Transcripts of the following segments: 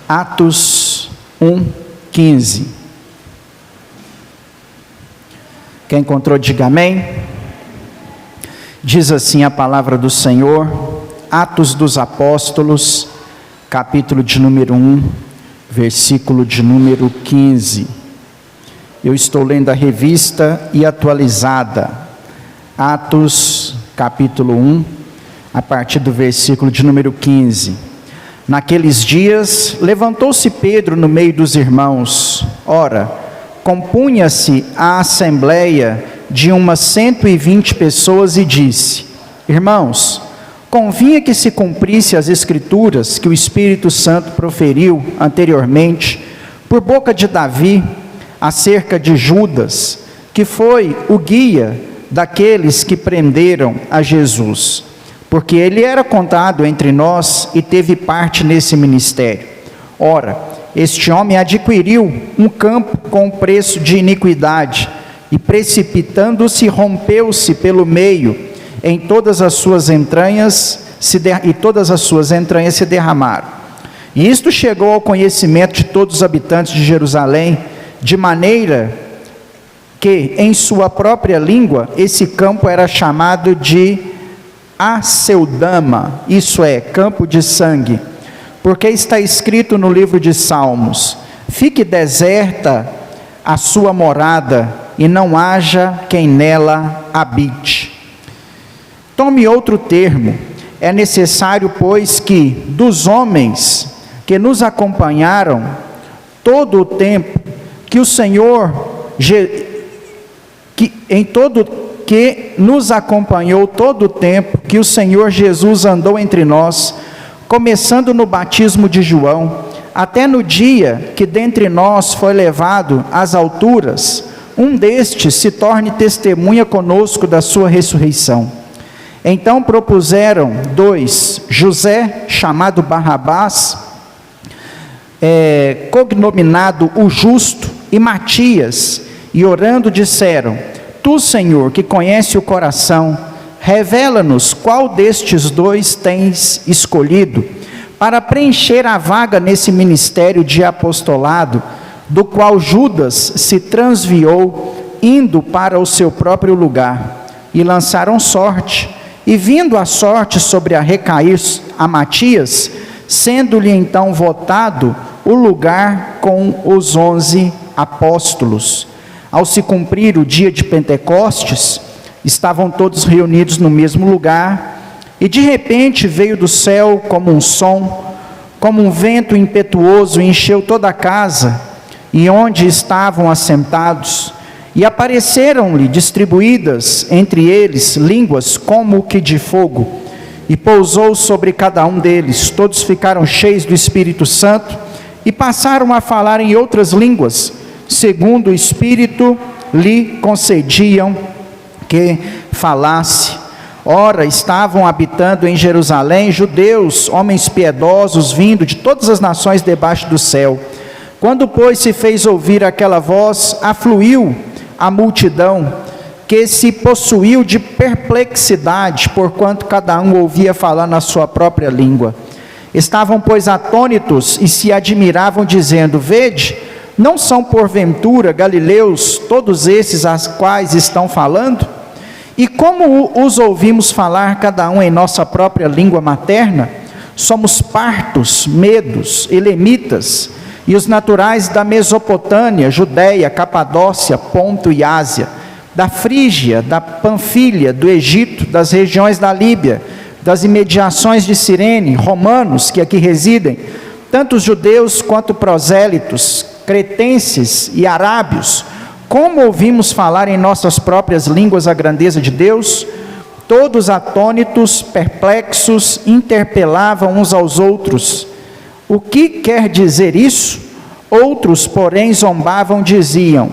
Atos 1:15. Quem encontrou, diga amém. Diz assim a palavra do Senhor, Atos dos Apóstolos, capítulo de número 1, versículo de número 15. Eu estou lendo a revista e atualizada. Atos, capítulo 1, a partir do versículo de número 15. Naqueles dias, levantou-se Pedro no meio dos irmãos. Ora, compunha-se a assembleia de umas 120 pessoas e disse: Irmãos, convinha que se cumprisse as escrituras que o Espírito Santo proferiu anteriormente, por boca de Davi, acerca de Judas, que foi o guia daqueles que prenderam a Jesus, porque ele era contado entre nós e teve parte nesse ministério. Ora, este homem adquiriu um campo com preço de iniquidade, e precipitando-se, rompeu-se pelo meio, em todas as suas entranhas se derramaram. E isto chegou ao conhecimento de todos os habitantes de Jerusalém, de maneira que, em sua própria língua, esse campo era chamado de Aceldama, isso é, campo de sangue, porque está escrito no livro de Salmos: fique deserta a sua morada, e não haja quem nela habite. Tome outro termo: é necessário, pois, que dos homens que nos acompanharam todo o tempo que o Senhor, que nos acompanhou todo o tempo que o Senhor Jesus andou entre nós, começando no batismo de João, até no dia que dentre nós foi levado às alturas, um destes se torne testemunha conosco da sua ressurreição. Então propuseram dois, José, chamado Barrabás, cognominado o Justo, e Matias, e orando disseram: Tu, Senhor, que conhece o coração, revela-nos qual destes dois tens escolhido para preencher a vaga nesse ministério de apostolado, do qual Judas se transviou, indo para o seu próprio lugar. E lançaram sorte, e vindo a sorte sobre a recair a Matias, sendo-lhe então votado o lugar com os 11 apóstolos. Ao se cumprir o dia de Pentecostes, estavam todos reunidos no mesmo lugar, e de repente veio do céu como um som, como um vento impetuoso, e encheu toda a casa, e onde estavam assentados, e apareceram-lhe distribuídas entre eles línguas como que de fogo, e pousou sobre cada um deles. Todos ficaram cheios do Espírito Santo, e passaram a falar em outras línguas, segundo o Espírito lhe concediam que falasse. Ora, estavam habitando em Jerusalém judeus, homens piedosos, vindo de todas as nações debaixo do céu. Quando, pois, se fez ouvir aquela voz, afluiu a multidão, que se possuiu de perplexidade, porquanto cada um ouvia falar na sua própria língua. Estavam, pois, atônitos e se admiravam, dizendo: Vede, não são porventura galileus todos esses aos quais estão falando? E como os ouvimos falar cada um em nossa própria língua materna? Somos partos, medos, elemitas, e os naturais da Mesopotâmia, Judéia, Capadócia, Ponto e Ásia, da Frígia, da Panfilha, do Egito, das regiões da Líbia, das imediações de Cirene, romanos que aqui residem, tanto os judeus quanto prosélitos, cretenses e arábios. Como ouvimos falar em nossas próprias línguas a grandeza de Deus? Todos atônitos, perplexos, interpelavam uns aos outros: o que quer dizer isso? Outros, porém, zombavam, diziam: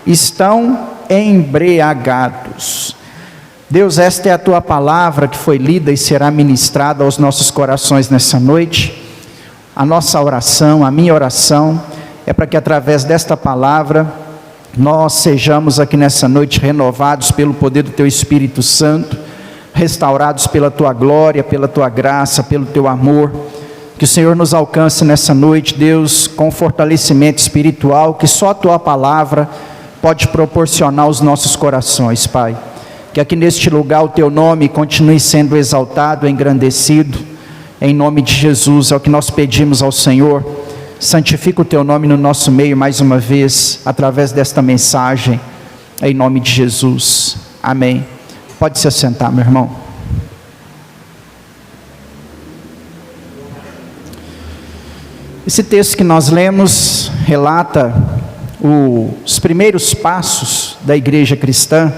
estão embriagados. Deus, esta é a tua palavra que foi lida e será ministrada aos nossos corações nessa noite. A nossa oração, a minha oração, é para que através desta palavra nós sejamos aqui nessa noite renovados pelo poder do teu Espírito Santo, restaurados pela tua glória, pela tua graça, pelo teu amor, Que o Senhor nos alcance nessa noite, Deus, com fortalecimento espiritual que só a Tua palavra pode proporcionar aos nossos corações, Pai. Que aqui neste lugar o Teu nome continue sendo exaltado, engrandecido, em nome de Jesus. É o que nós pedimos ao Senhor. Santifica o Teu nome no nosso meio mais uma vez, através desta mensagem, em nome de Jesus. Amém. Pode se assentar, meu irmão. Esse texto que nós lemos relata os primeiros passos da igreja cristã.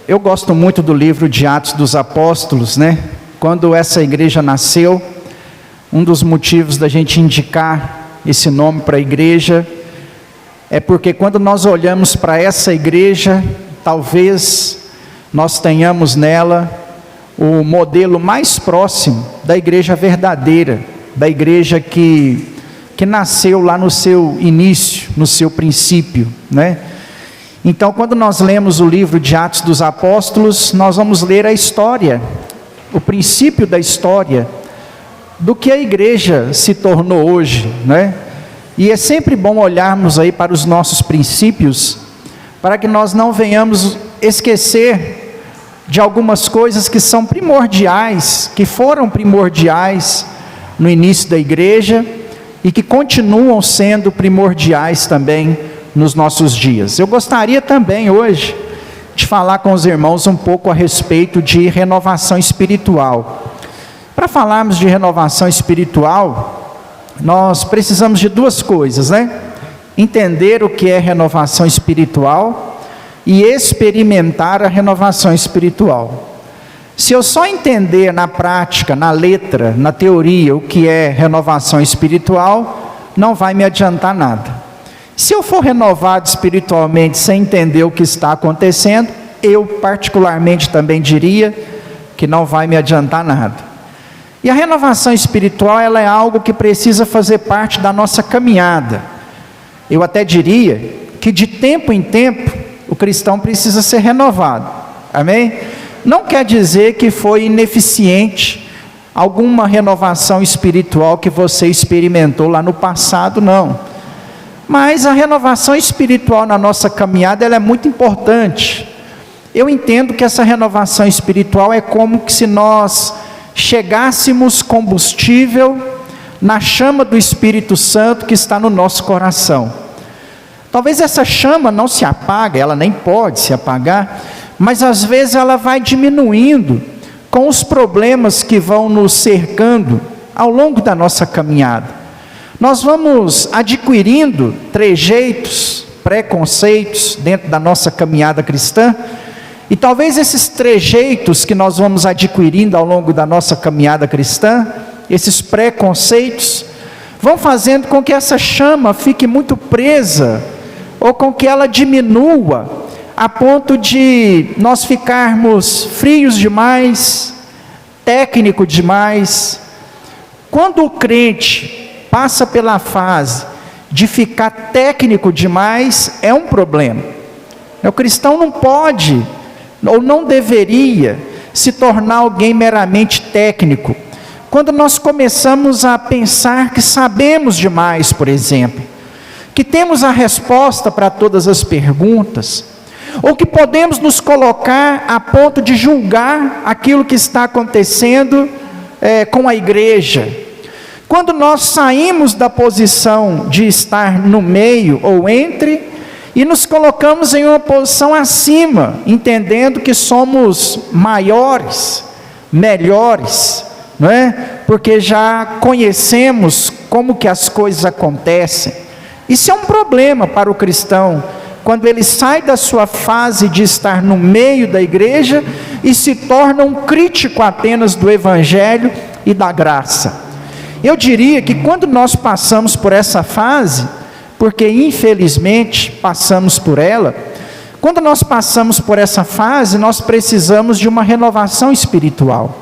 Eu gosto muito do livro de Atos dos Apóstolos, né? Quando essa igreja nasceu, um dos motivos da gente indicar esse nome para a igreja é porque quando nós olhamos para essa igreja, talvez nós tenhamos nela o modelo mais próximo da igreja verdadeira, da igreja que nasceu lá no seu início, no seu princípio, né? Então, quando nós lemos o livro de Atos dos Apóstolos, nós vamos ler a história, o princípio da história, do que a igreja se tornou hoje, né? E é sempre bom olharmos aí para os nossos princípios, para que nós não venhamos esquecer de algumas coisas que são primordiais, que foram primordiais no início da igreja e que continuam sendo primordiais também nos nossos dias. Eu gostaria também hoje de falar com os irmãos um pouco a respeito de renovação espiritual. Para falarmos de renovação espiritual, nós precisamos de duas coisas, né? Entender o que é renovação espiritual e experimentar a renovação espiritual. Se eu só entender na prática, na letra, na teoria, o que é renovação espiritual, não vai me adiantar nada. Se eu for renovado espiritualmente sem entender o que está acontecendo, eu particularmente também diria que não vai me adiantar nada. E a renovação espiritual, ela é algo que precisa fazer parte da nossa caminhada. Eu até diria que de tempo em tempo, o cristão precisa ser renovado. Amém? Não quer dizer que foi ineficiente alguma renovação espiritual que você experimentou lá no passado, não. Mas a renovação espiritual na nossa caminhada, ela é muito importante. Eu entendo que essa renovação espiritual é como se nós chegássemos combustível na chama do Espírito Santo que está no nosso coração. Talvez essa chama não se apague, ela nem pode se apagar, mas às vezes ela vai diminuindo com os problemas que vão nos cercando ao longo da nossa caminhada. Nós vamos adquirindo trejeitos, preconceitos dentro da nossa caminhada cristã, e talvez esses trejeitos que nós vamos adquirindo ao longo da nossa caminhada cristã, esses preconceitos, vão fazendo com que essa chama fique muito presa, ou com que ela diminua, a ponto de nós ficarmos frios demais, técnico demais. Quando o crente passa pela fase de ficar técnico demais, é um problema. O cristão não pode, ou não deveria, se tornar alguém meramente técnico. Quando nós começamos a pensar que sabemos demais, por exemplo, que temos a resposta para todas as perguntas, ou que podemos nos colocar a ponto de julgar aquilo que está acontecendo com a igreja. Quando nós saímos da posição de estar no meio ou entre, e nos colocamos em uma posição acima, entendendo que somos maiores, melhores, não é? Porque já conhecemos como que as coisas acontecem. Isso é um problema para o cristão, quando ele sai da sua fase de estar no meio da igreja e se torna um crítico apenas do evangelho e da graça. Eu diria que quando nós passamos por essa fase, porque infelizmente passamos por ela, quando nós passamos por essa fase, nós precisamos de uma renovação espiritual.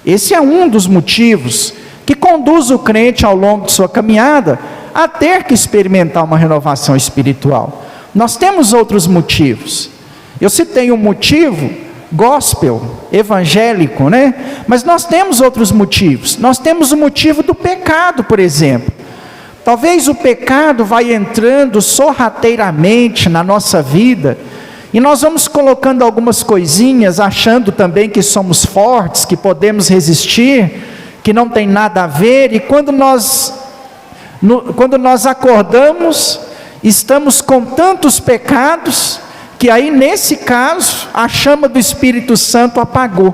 Esse é um dos motivos que conduz o crente ao longo de sua caminhada a ter que experimentar uma renovação espiritual. Nós temos outros motivos. Eu citei um motivo gospel, evangélico, né? Mas nós temos outros motivos. Nós temos o motivo do pecado, por exemplo. Talvez o pecado vai entrando sorrateiramente na nossa vida, e nós vamos colocando algumas coisinhas, achando também que somos fortes, que podemos resistir, que não tem nada a ver, e quando nós acordamos, estamos com tantos pecados, que aí nesse caso, a chama do Espírito Santo apagou.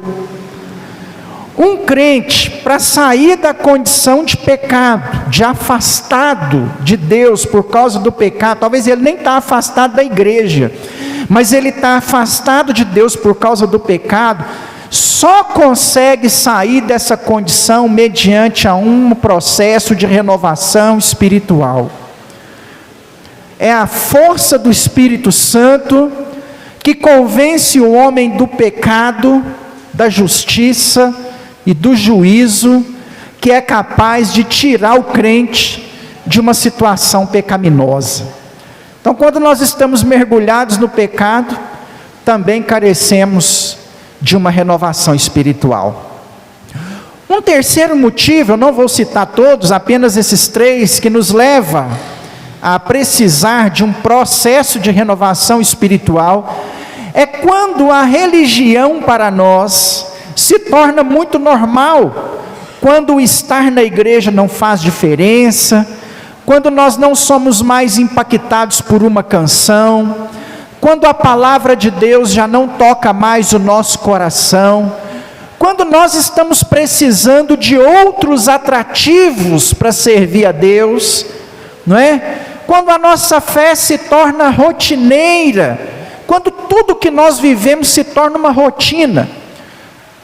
Um crente, para sair da condição de pecado, de afastado de Deus por causa do pecado, talvez ele nem está afastado da igreja, mas ele está afastado de Deus por causa do pecado, só consegue sair dessa condição mediante a um processo de renovação espiritual. É a força do Espírito Santo que convence o homem do pecado, da justiça e do juízo, que é capaz de tirar o crente de uma situação pecaminosa. Então, quando nós estamos mergulhados no pecado, também carecemos de uma renovação espiritual. Um terceiro motivo, eu não vou citar todos, apenas esses três, que nos leva a precisar de um processo de renovação espiritual, é quando a religião para nós se torna muito normal, quando o estar na igreja não faz diferença, quando nós não somos mais impactados por uma canção, quando a palavra de Deus já não toca mais o nosso coração, quando nós estamos precisando de outros atrativos para servir a Deus, não é? Quando a nossa fé se torna rotineira, quando tudo que nós vivemos se torna uma rotina.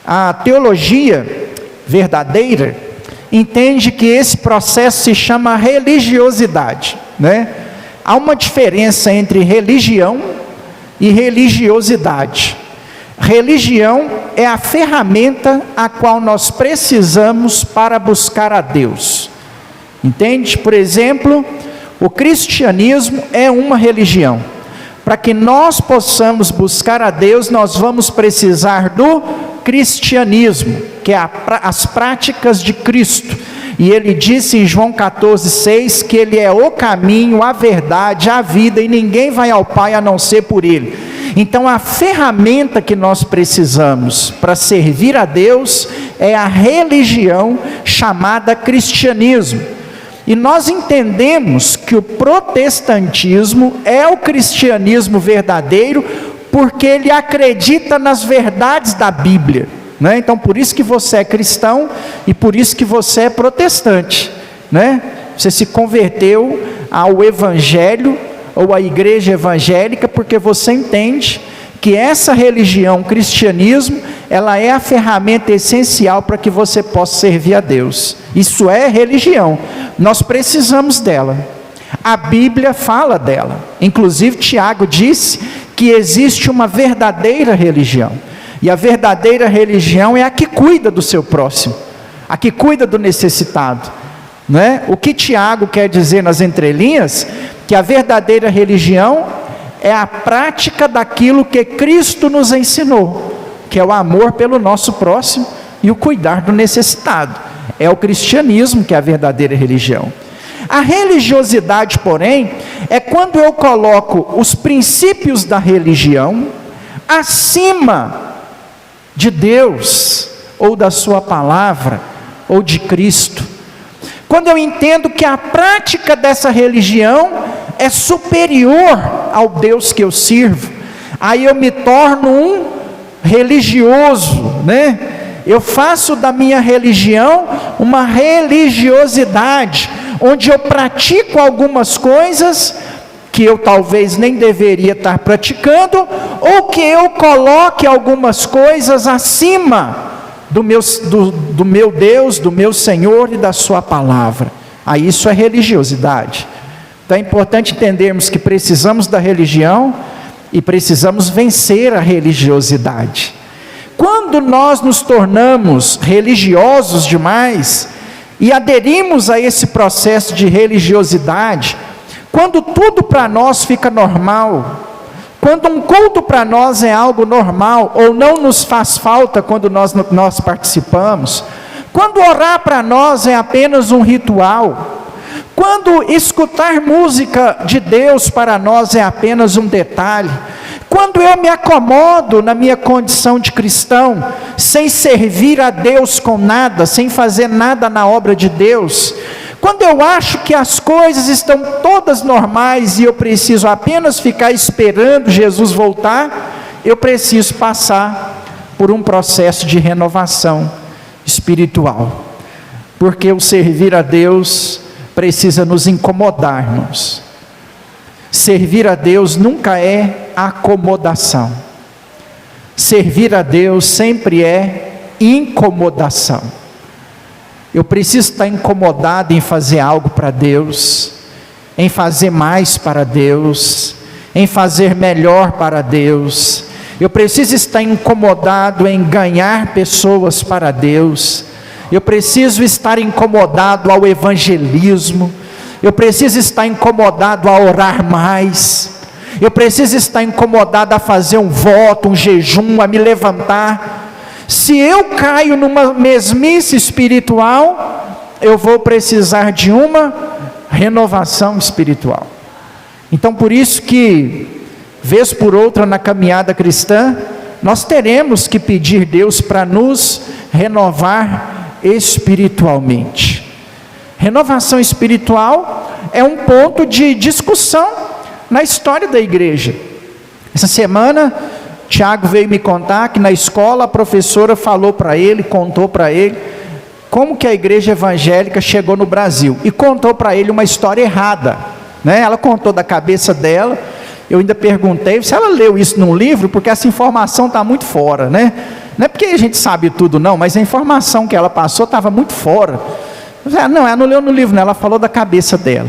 A teologia verdadeira entende que esse processo se chama religiosidade, né? Há uma diferença entre religião e religiosidade. Religião é a ferramenta a qual nós precisamos para buscar a Deus, entende? Por exemplo, o cristianismo é uma religião. Para que nós possamos buscar a Deus, nós vamos precisar do cristianismo, que é as práticas de Cristo. E ele disse em João 14,6 que ele é o caminho, a verdade, a vida, e ninguém vai ao Pai a não ser por ele. Então a ferramenta que nós precisamos para servir a Deus é a religião chamada cristianismo. E nós entendemos que o protestantismo é o cristianismo verdadeiro, porque ele acredita nas verdades da Bíblia, né? Então por isso que você é cristão e por isso que você é protestante, né? Você se converteu ao evangelho ou à igreja evangélica porque você entende que essa religião, cristianismo, ela é a ferramenta essencial para que você possa servir a Deus. Isso é religião, nós precisamos dela. A Bíblia fala dela, inclusive Tiago disse que existe uma verdadeira religião, e a verdadeira religião é a que cuida do seu próximo, a que cuida do necessitado, né? O que Tiago quer dizer nas entrelinhas, que a verdadeira religião é a prática daquilo que Cristo nos ensinou, que é o amor pelo nosso próximo e o cuidar do necessitado. É o cristianismo que é a verdadeira religião. A religiosidade, porém, é quando eu coloco os princípios da religião acima de Deus, ou da sua palavra, ou de Cristo. Quando eu entendo que a prática dessa religião é superior ao Deus que eu sirvo, aí eu me torno um religioso, né? Eu faço da minha religião uma religiosidade, onde eu pratico algumas coisas que eu talvez nem deveria estar praticando, ou que eu coloque algumas coisas acima do meu Deus, do meu Senhor e da sua palavra. Aí isso é religiosidade. Então é importante entendermos que precisamos da religião e precisamos vencer a religiosidade. Quando nós nos tornamos religiosos demais e aderimos a esse processo de religiosidade, quando tudo para nós fica normal, Quando um culto para nós é algo normal, ou não nos faz falta quando nós participamos, quando orar para nós é apenas um ritual, quando escutar música de Deus para nós é apenas um detalhe, quando eu me acomodo na minha condição de cristão, sem servir a Deus com nada, sem fazer nada na obra de Deus, quando eu acho que as coisas estão todas normais e eu preciso apenas ficar esperando Jesus voltar, eu preciso passar por um processo de renovação espiritual, porque o servir a Deus precisa nos incomodar, irmãos. Servir a Deus nunca é acomodação. Servir a Deus sempre é incomodação. Eu preciso estar incomodado em fazer algo para Deus, em fazer mais para Deus, em fazer melhor para Deus. Eu preciso estar incomodado em ganhar pessoas para Deus. Eu preciso estar incomodado ao evangelismo. Eu preciso estar incomodado a orar mais. Eu preciso estar incomodado a fazer um voto, um jejum, a me levantar. Se eu caio numa mesmice espiritual, eu vou precisar de uma renovação espiritual. Então, por isso que, vez por outra na caminhada cristã, nós teremos que pedir a Deus para nos renovar espiritualmente. Renovação espiritual é um ponto de discussão na história da igreja. Essa semana, Tiago veio me contar que na escola a professora falou para ele, contou para ele, como que a igreja evangélica chegou no Brasil, e contou para ele uma história errada, né? Ela contou da cabeça dela. Eu ainda perguntei se ela leu isso num livro, porque essa informação está muito fora, né? Não é porque a gente sabe tudo não, mas a informação que ela passou estava muito fora. Não, ela não leu no livro, não, ela falou da cabeça dela.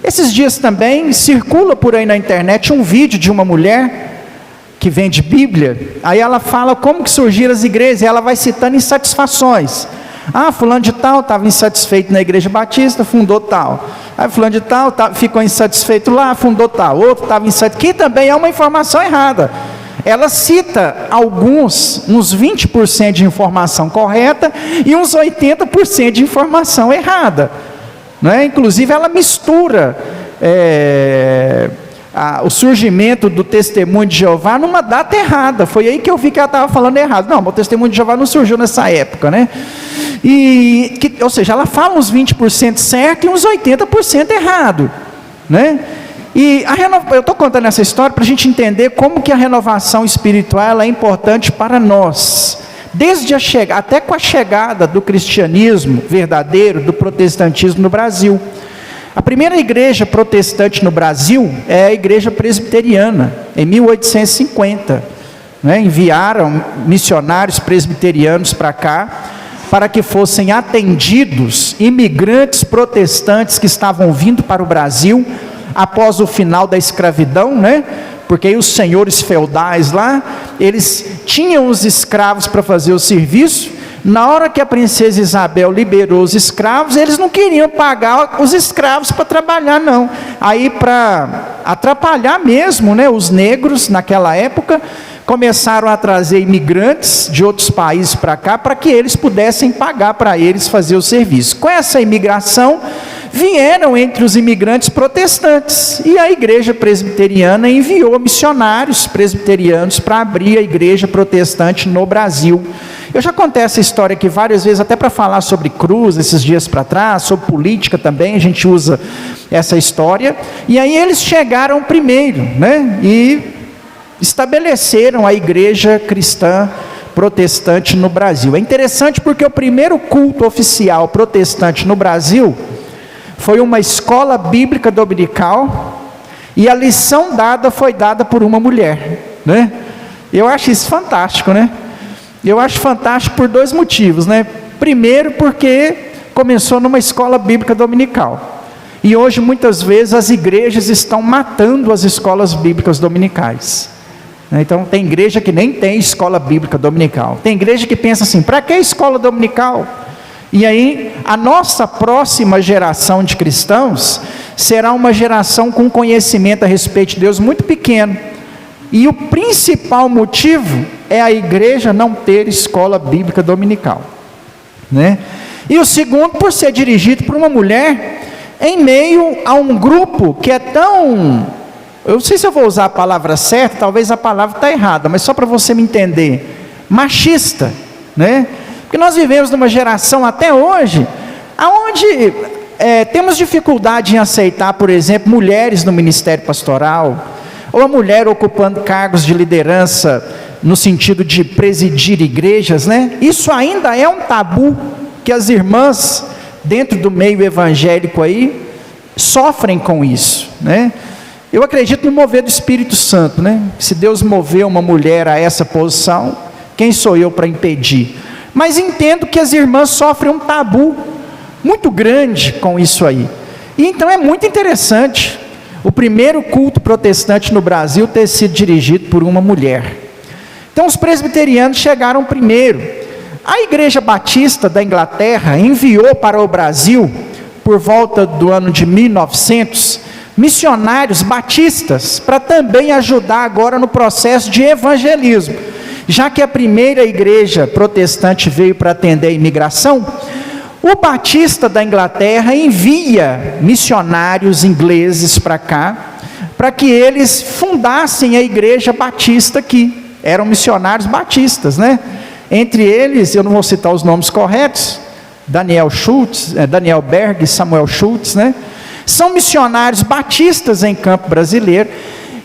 Esses dias também circula por aí na internet um vídeo de uma mulher que vende Bíblia. Aí ela fala como que surgiram as igrejas, e ela vai citando insatisfações. Fulano de tal estava insatisfeito na igreja batista, fundou tal. Aí fulano de tal ficou insatisfeito lá, fundou tal. Outro estava insatisfeito, que também é uma informação errada. Ela cita uns 20% de informação correta e uns 80% de informação errada, não é? Inclusive ela mistura o surgimento do testemunho de Jeová numa data errada. Foi aí que eu vi que ela estava falando errado. Não, o testemunho de Jeová não surgiu nessa época, né? Ou seja, ela fala uns 20% certo e uns 80% errado, né? E eu estou contando essa história para a gente entender como que a renovação espiritual ela é importante para nós. Desde até com a chegada do cristianismo verdadeiro, do protestantismo no Brasil. A primeira igreja protestante no Brasil é a igreja presbiteriana, em 1850. Né? Enviaram missionários presbiterianos para cá, para que fossem atendidos imigrantes protestantes que estavam vindo para o Brasil, após o final da escravidão, né? Porque aí os senhores feudais lá, eles tinham os escravos para fazer o serviço. Na hora que a princesa Isabel liberou os escravos, eles não queriam pagar os escravos para trabalhar não. Aí para atrapalhar mesmo, né, os negros naquela época, começaram a trazer imigrantes de outros países para cá, para que eles pudessem pagar para eles fazer o serviço. Com essa imigração, vieram entre os imigrantes protestantes, e a igreja presbiteriana enviou missionários presbiterianos para abrir a igreja protestante no Brasil. Eu já contei essa história aqui várias vezes, até para falar sobre cruz, esses dias para trás, sobre política também, a gente usa essa história. E aí eles chegaram primeiro, né? E estabeleceram a igreja cristã protestante no Brasil. É interessante porque o primeiro culto oficial protestante no Brasil foi uma escola bíblica dominical, e a lição dada foi dada por uma mulher, né? Eu acho isso fantástico, né? Eu acho fantástico por dois motivos, né? Primeiro, porque começou numa escola bíblica dominical, e hoje muitas vezes as igrejas estão matando as escolas bíblicas dominicais. Então tem igreja que nem tem escola bíblica dominical, tem igreja que pensa assim, para que escola dominical? E aí a nossa próxima geração de cristãos será uma geração com conhecimento a respeito de Deus muito pequeno, E o principal motivo é a igreja não ter escola bíblica dominical, né? E o segundo, por ser dirigido por uma mulher, em meio a um grupo que é tão, eu não sei se eu vou usar a palavra certa, talvez a palavra está errada, mas só para você me entender, machista, né? Porque nós vivemos numa geração até hoje, onde temos dificuldade em aceitar, por exemplo, mulheres no ministério pastoral, ou a mulher ocupando cargos de liderança, no sentido de presidir igrejas, né? Isso ainda é um tabu, que as irmãs, dentro do meio evangélico aí, sofrem com isso, né? Eu acredito no mover do Espírito Santo, né? Se Deus moveu uma mulher a essa posição, quem sou eu para impedir? Mas entendo que as irmãs sofrem um tabu muito grande com isso aí. E então é muito interessante o primeiro culto protestante no Brasil ter sido dirigido por uma mulher. Então os presbiterianos chegaram primeiro. A Igreja Batista da Inglaterra enviou para o Brasil, por volta do ano de 1900, missionários batistas, para também ajudar agora no processo de evangelismo. Já que a primeira igreja protestante veio para atender a imigração, o Batista da Inglaterra envia missionários ingleses para cá, para que eles fundassem a igreja batista aqui. Eram missionários batistas, né? Entre eles, eu não vou citar os nomes corretos, Daniel Berg e Samuel Schultz, né? São missionários batistas em campo brasileiro.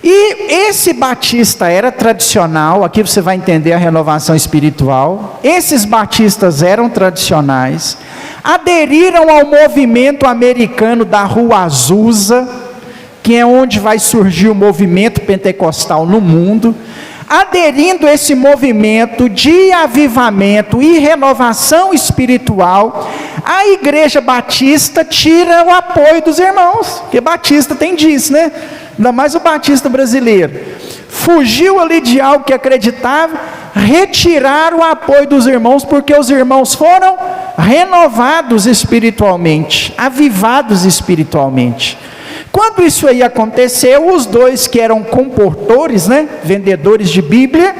E esse batista era tradicional, aqui você vai entender a renovação espiritual. Esses batistas eram tradicionais, aderiram ao movimento americano da Rua Azusa, que é onde vai surgir o movimento pentecostal no mundo. Aderindo a esse movimento de avivamento e renovação espiritual, a Igreja Batista tira o apoio dos irmãos, porque Batista tem disso, né? Ainda mais o Batista brasileiro. Fugiu ali de algo que acreditava, retiraram o apoio dos irmãos, porque os irmãos foram renovados espiritualmente, avivados espiritualmente. Quando isso aí aconteceu, os dois que eram comportores, né, vendedores de Bíblia,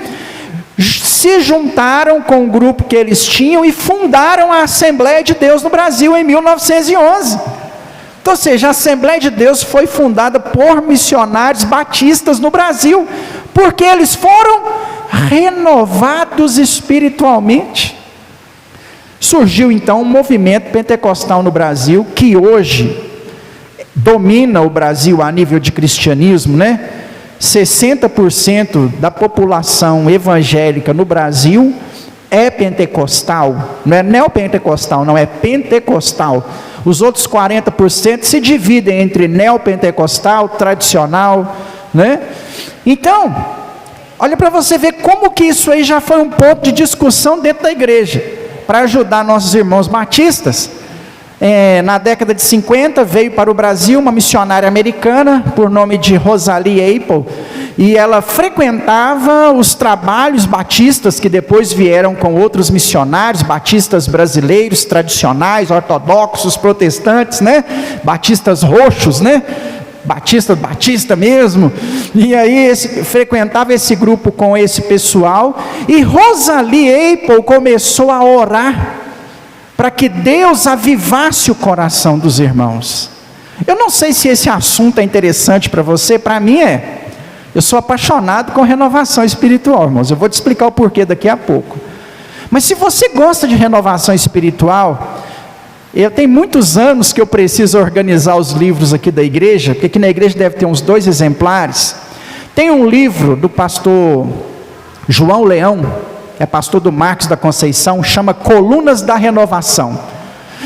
se juntaram com o grupo que eles tinham e fundaram a Assembleia de Deus no Brasil em 1911. Então, ou seja, a Assembleia de Deus foi fundada por missionários batistas no Brasil, porque eles foram renovados espiritualmente. Surgiu então um movimento pentecostal no Brasil, que hoje domina o Brasil a nível de cristianismo, né? 60% da população evangélica no Brasil é pentecostal, não é neopentecostal, não, é pentecostal. Os outros 40% se dividem entre neopentecostal, tradicional, né? Então, olha para você ver como que isso aí já foi um ponto de discussão dentro da igreja, para ajudar nossos irmãos batistas. Na década de 50 veio para o Brasil uma missionária americana por nome de Rosalie Apple, e ela frequentava os trabalhos batistas que depois vieram com outros missionários batistas brasileiros tradicionais, ortodoxos, protestantes, né? Batistas roxos, né? Batista mesmo. E aí frequentava esse grupo com esse pessoal, e Rosalie Apple começou a orar para que Deus avivasse o coração dos irmãos. Eu não sei se esse assunto é interessante para você, para mim é. Eu sou apaixonado com renovação espiritual, irmãos. Eu vou te explicar o porquê daqui a pouco. Mas se você gosta de renovação espiritual, tem muitos anos que eu preciso organizar os livros aqui da igreja, porque aqui na igreja deve ter uns 2 exemplares. Tem um livro do pastor João Leão, é pastor do Marcos da Conceição, chama Colunas da Renovação.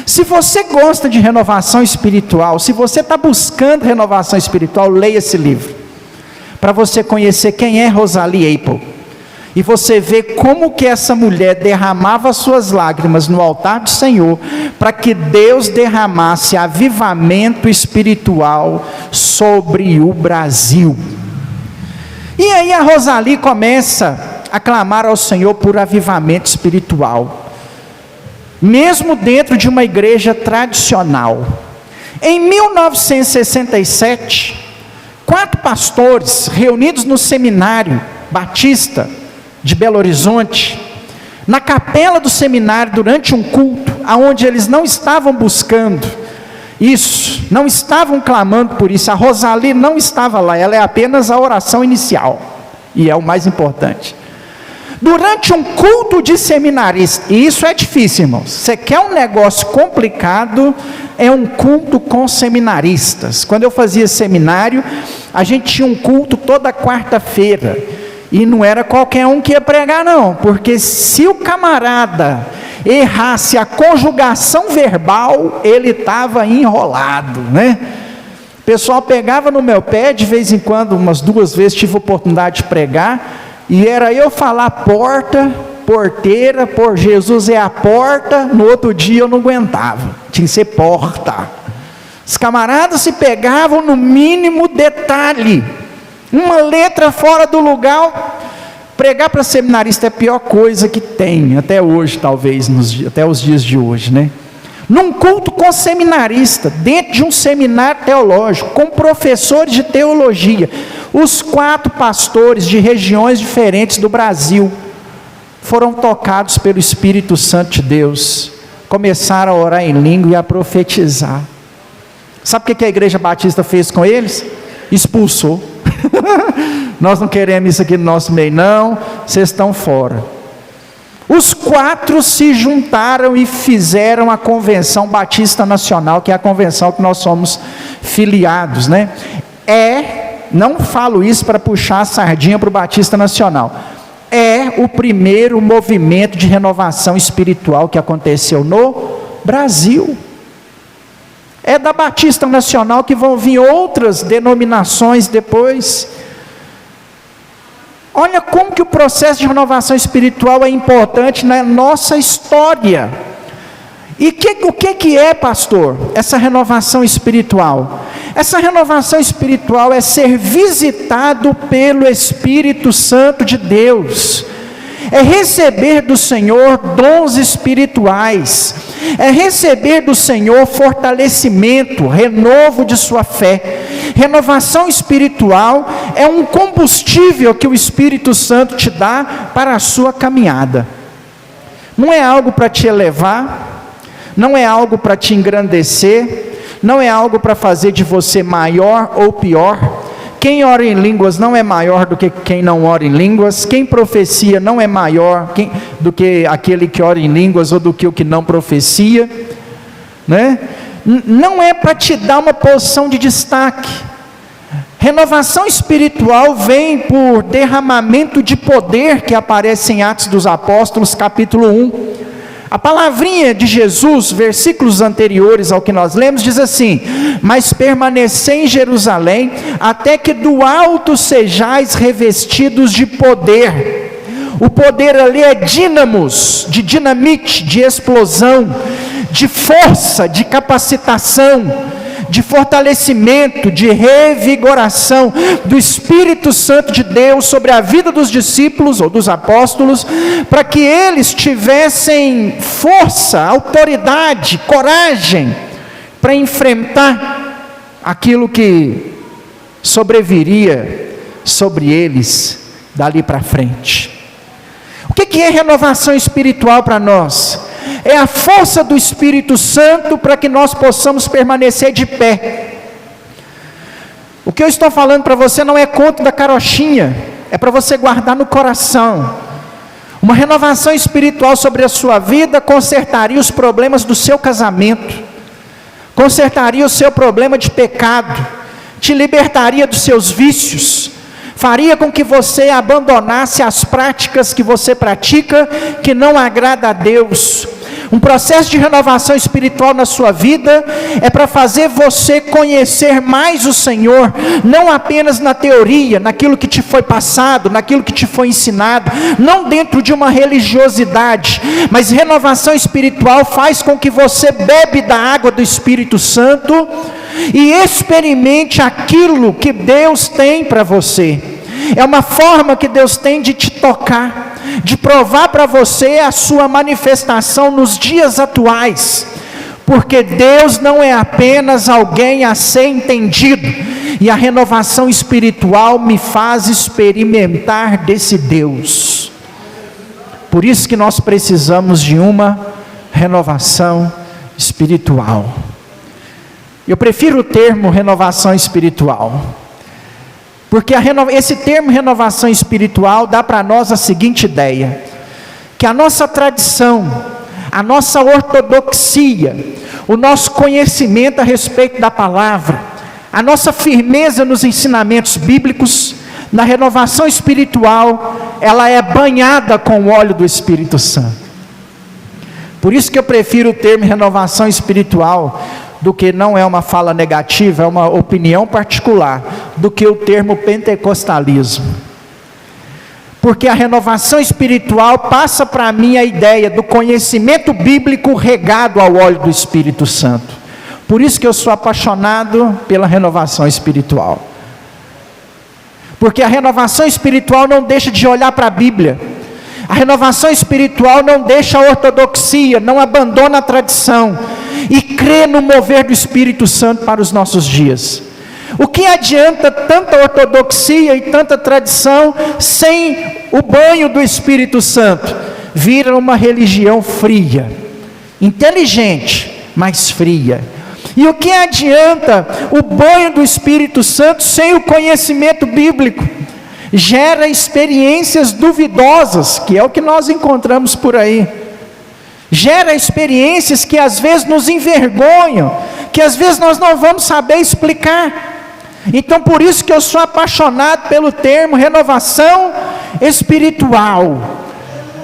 Se você gosta de renovação espiritual, se você está buscando renovação espiritual, leia esse livro, para você conhecer quem é Rosalie Apple, e você ver como que essa mulher derramava suas lágrimas no altar do Senhor, para que Deus derramasse avivamento espiritual sobre o Brasil. E aí a Rosalie começa a clamar ao Senhor por avivamento espiritual, mesmo dentro de uma igreja tradicional. Em 1967, 4 pastores reunidos no seminário batista de Belo Horizonte, na capela do seminário, durante um culto, aonde eles não estavam buscando isso, não estavam clamando por isso. A Rosali não estava lá, ela é apenas a oração inicial, e é o mais importante. Durante um culto de seminarista, e isso é difícil, irmãos. Você quer um negócio complicado, é um culto com seminaristas. Quando eu fazia seminário, a gente tinha um culto toda quarta-feira, e não era qualquer um que ia pregar não, porque se o camarada errasse a conjugação verbal, ele estava enrolado, né? O pessoal pegava no meu pé, de vez em quando, umas 2 vezes tive a oportunidade de pregar, e era eu falar porta, porteira, por Jesus é a porta. No outro dia eu não aguentava, tinha que ser porta. Os camaradas se pegavam no mínimo detalhe, uma letra fora do lugar. Pregar para seminarista é a pior coisa que tem, até hoje talvez, até os dias de hoje, né? Num culto com seminarista, dentro de um seminário teológico, com professores de teologia, os 4 pastores de regiões diferentes do Brasil foram tocados pelo Espírito Santo de Deus, começaram a orar em língua e a profetizar. Sabe o que a Igreja Batista fez com eles? Expulsou. Nós não queremos isso aqui no nosso meio não, vocês estão fora. Os 4 se juntaram e fizeram a Convenção Batista Nacional, que é a convenção que nós somos filiados, né? Não falo isso para puxar a sardinha para o Batista Nacional, é o primeiro movimento de renovação espiritual que aconteceu no Brasil. É da Batista Nacional que vão vir outras denominações depois. Olha como que o processo de renovação espiritual é importante na nossa história. E o que é, pastor, essa renovação espiritual? Essa renovação espiritual é ser visitado pelo Espírito Santo de Deus, é receber do Senhor dons espirituais, é receber do Senhor fortalecimento, renovo de sua fé. Renovação espiritual é um combustível que o Espírito Santo te dá para a sua caminhada. Não é algo para te elevar, não é algo para te engrandecer, não é algo para fazer de você maior ou pior. Quem ora em línguas não é maior do que quem não ora em línguas. Quem profecia não é maior do que aquele que ora em línguas ou do que o que não profecia, né? Não é para te dar uma posição de destaque. Renovação espiritual vem por derramamento de poder, que aparece em Atos dos Apóstolos, capítulo 1. A palavrinha de Jesus, versículos anteriores ao que nós lemos, diz assim: mas permanecei em Jerusalém, até que do alto sejais revestidos de poder. O poder ali é dínamos, de dinamite, de explosão, de força, de capacitação, de fortalecimento, de revigoração do Espírito Santo de Deus sobre a vida dos discípulos ou dos apóstolos, para que eles tivessem força, autoridade, coragem para enfrentar aquilo que sobreviria sobre eles dali para frente. O que é renovação espiritual para nós? É a força do Espírito Santo para que nós possamos permanecer de pé. O que eu estou falando para você não é conto da carochinha, é para você guardar no coração. Uma renovação espiritual sobre a sua vida consertaria os problemas do seu casamento, consertaria o seu problema de pecado, te libertaria dos seus vícios, faria com que você abandonasse as práticas que você pratica, que não agrada a Deus. Um processo de renovação espiritual na sua vida é para fazer você conhecer mais o Senhor, não apenas na teoria, naquilo que te foi passado, naquilo que te foi ensinado, não dentro de uma religiosidade, mas renovação espiritual faz com que você bebe da água do Espírito Santo e experimente aquilo que Deus tem para você. É uma forma que Deus tem de te tocar, de provar para você a sua manifestação nos dias atuais. porque Deus não é apenas alguém a ser entendido, e a renovação espiritual me faz experimentar desse Deus. Por isso que nós precisamos de uma renovação espiritual. Eu prefiro o termo renovação espiritual, porque esse termo renovação espiritual dá para nós a seguinte ideia: que a nossa tradição, a nossa ortodoxia, o nosso conhecimento a respeito da palavra, a nossa firmeza nos ensinamentos bíblicos, na renovação espiritual, ela é banhada com o óleo do Espírito Santo. Por isso que eu prefiro o termo renovação espiritual, do que não é uma fala negativa, é uma opinião particular, do que o termo pentecostalismo. Porque a renovação espiritual passa para mim a ideia do conhecimento bíblico regado ao óleo do Espírito Santo. Por isso que eu sou apaixonado pela renovação espiritual. Porque a renovação espiritual não deixa de olhar para a Bíblia. A renovação espiritual não deixa a ortodoxia, não abandona a tradição, e crê no mover do Espírito Santo para os nossos dias. O que adianta tanta ortodoxia e tanta tradição sem o banho do Espírito Santo? Vira uma religião fria, inteligente, mas fria. E o que adianta o banho do Espírito Santo sem o conhecimento bíblico? Gera experiências duvidosas, que é o que nós encontramos por aí. Gera experiências que às vezes nos envergonham, que às vezes nós não vamos saber explicar. Então por isso que eu sou apaixonado pelo termo renovação espiritual.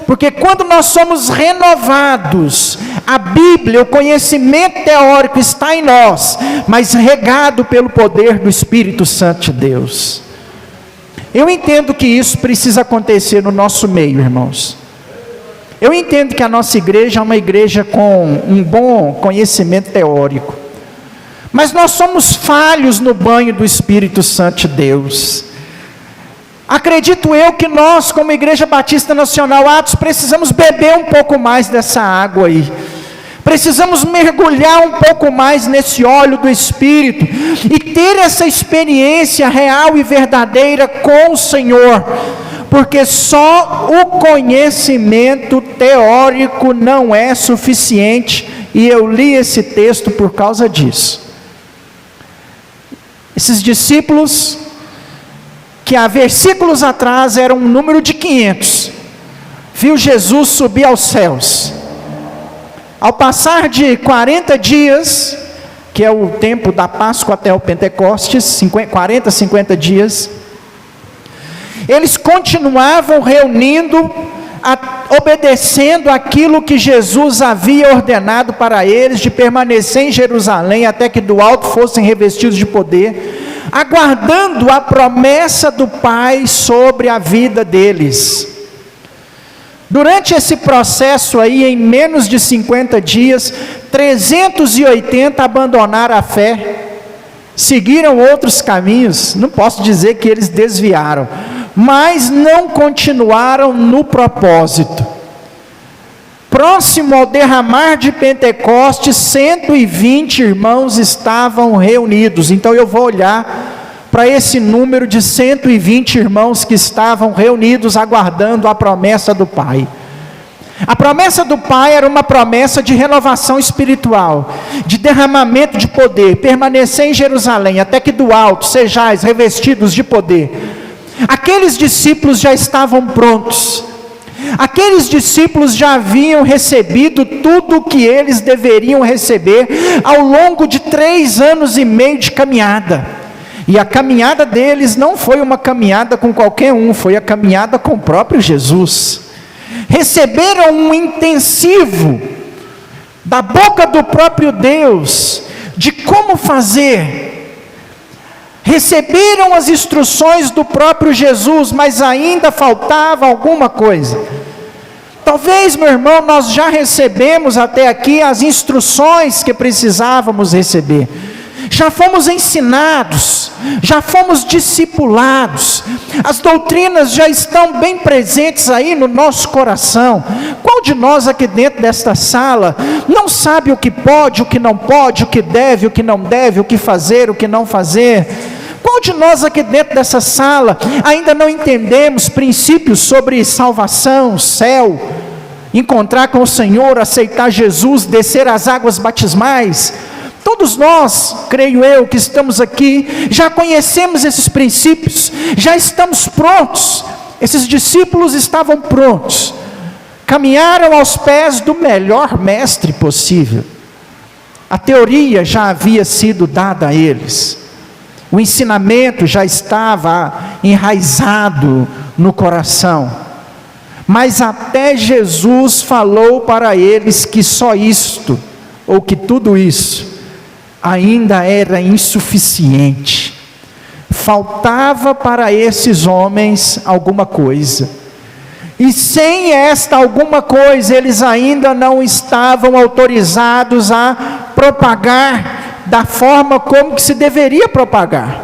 Porque quando nós somos renovados, a Bíblia, o conhecimento teórico está em nós, mas regado pelo poder do Espírito Santo de Deus. Eu entendo que isso precisa acontecer no nosso meio, irmãos. Eu entendo que a nossa igreja é uma igreja com um bom conhecimento teórico, mas nós somos falhos no banho do Espírito Santo de Deus. Acredito eu que nós, como Igreja Batista Nacional Atos, precisamos beber um pouco mais dessa água aí. Precisamos mergulhar um pouco mais nesse óleo do Espírito e ter essa experiência real e verdadeira com o Senhor, porque só o conhecimento teórico não é suficiente, e eu li esse texto por causa disso. Esses discípulos, que há versículos atrás eram um número de 500, viu Jesus subir aos céus. Ao passar de 40 dias, que é o tempo da Páscoa até o Pentecostes, 40, 50 dias, eles continuavam reunindo, obedecendo aquilo que Jesus havia ordenado para eles, de permanecer em Jerusalém, até que do alto fossem revestidos de poder, aguardando a promessa do Pai sobre a vida deles. Durante esse processo aí, em menos de 50 dias, 380 abandonaram a fé, seguiram outros caminhos. Não posso dizer que eles desviaram, mas não continuaram no propósito. Próximo ao derramar de Pentecostes, 120 irmãos estavam reunidos. Então eu vou olhar para esse número de 120 irmãos que estavam reunidos, aguardando a promessa do Pai. A promessa do Pai era uma promessa de renovação espiritual, de derramamento de poder, permanecer em Jerusalém, até que do alto sejais revestidos de poder. Aqueles discípulos já estavam prontos, aqueles discípulos já haviam recebido tudo o que eles deveriam receber, ao longo de 3 anos e meio de caminhada. E a caminhada deles não foi uma caminhada com qualquer um, foi a caminhada com o próprio Jesus. Receberam um intensivo da boca do próprio Deus, de como fazer. Receberam as instruções do próprio Jesus, mas ainda faltava alguma coisa. Talvez, meu irmão, nós já recebemos até aqui as instruções que precisávamos receber. Já fomos ensinados já fomos discipulados, as doutrinas já estão bem presentes aí no nosso coração. Qual de nós aqui dentro desta sala não sabe o que pode, o que não pode, o que deve, o que não deve, o que fazer, o que não fazer? Qual de nós aqui dentro dessa sala ainda não entendemos princípios sobre salvação, céu, encontrar com o Senhor, aceitar Jesus, descer as águas batismais? Todos nós, creio eu, que estamos aqui, já conhecemos esses princípios, já estamos prontos. Esses discípulos estavam prontos, caminharam aos pés do melhor mestre possível. A teoria já havia sido dada a eles, o ensinamento já estava enraizado no coração, mas até Jesus falou para eles que só isto, ou que tudo isso, ainda era insuficiente. Faltava para esses homens alguma coisa, e sem esta alguma coisa, eles ainda não estavam autorizados a propagar da forma como que se deveria propagar.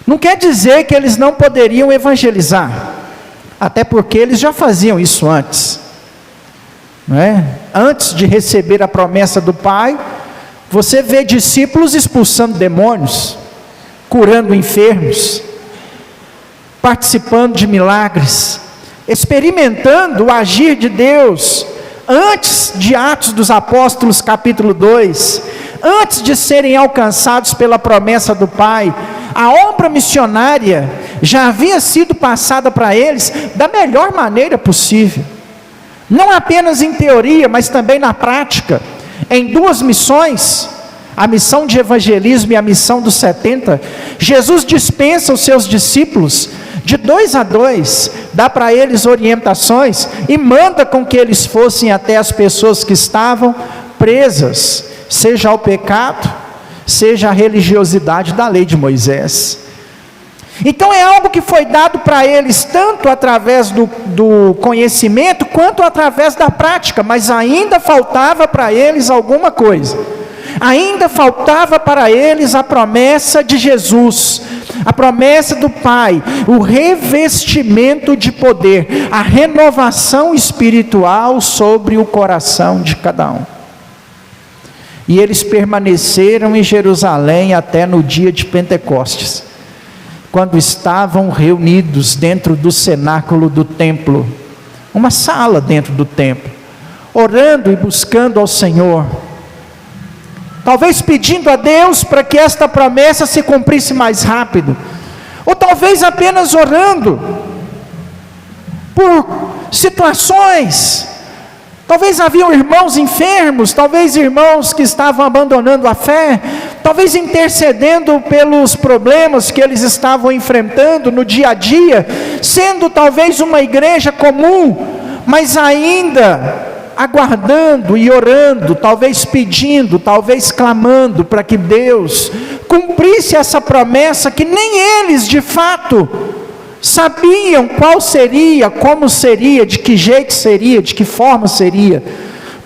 Não quer dizer que eles não poderiam evangelizar, até porque eles já faziam isso antes, não é? Antes de receber a promessa do Pai, você vê discípulos expulsando demônios, curando enfermos, participando de milagres, experimentando o agir de Deus, antes de Atos dos Apóstolos capítulo 2, antes de serem alcançados pela promessa do Pai. A obra missionária já havia sido passada para eles da melhor maneira possível, não apenas em teoria, mas também na prática. Em duas missões, a missão de evangelismo e a missão dos 70, Jesus dispensa os seus discípulos de 2 a 2, dá para eles orientações e manda com que eles fossem até as pessoas que estavam presas, seja ao pecado, seja a religiosidade da lei de Moisés. Então é algo que foi dado para eles, tanto através do conhecimento, quanto através da prática, mas ainda faltava para eles alguma coisa. Ainda faltava para eles a promessa de Jesus, a promessa do Pai, o revestimento de poder, a renovação espiritual sobre o coração de cada um. E eles permaneceram em Jerusalém até no dia de Pentecostes, quando estavam reunidos dentro do cenáculo do templo, uma sala dentro do templo, orando e buscando ao Senhor, talvez pedindo a Deus para que esta promessa se cumprisse mais rápido, ou talvez apenas orando por situações. Talvez haviam irmãos enfermos, talvez irmãos que estavam abandonando a fé, talvez intercedendo pelos problemas que eles estavam enfrentando no dia a dia, sendo talvez uma igreja comum, mas ainda aguardando e orando, talvez pedindo, talvez clamando para que Deus cumprisse essa promessa que nem eles de fato sabiam qual seria, como seria, de que jeito seria, de que forma seria.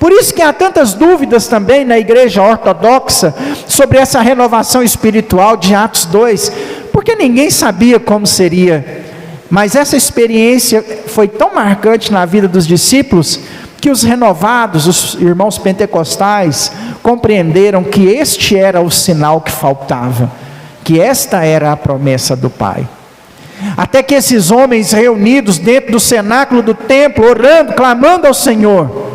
Por isso que há tantas dúvidas também na igreja ortodoxa sobre essa renovação espiritual de Atos 2, porque ninguém sabia como seria. Mas essa experiência foi tão marcante na vida dos discípulos, que os renovados, os irmãos pentecostais, compreenderam que este era o sinal que faltava, que esta era a promessa do Pai. Até que esses homens reunidos dentro do cenáculo do templo, orando, clamando ao Senhor,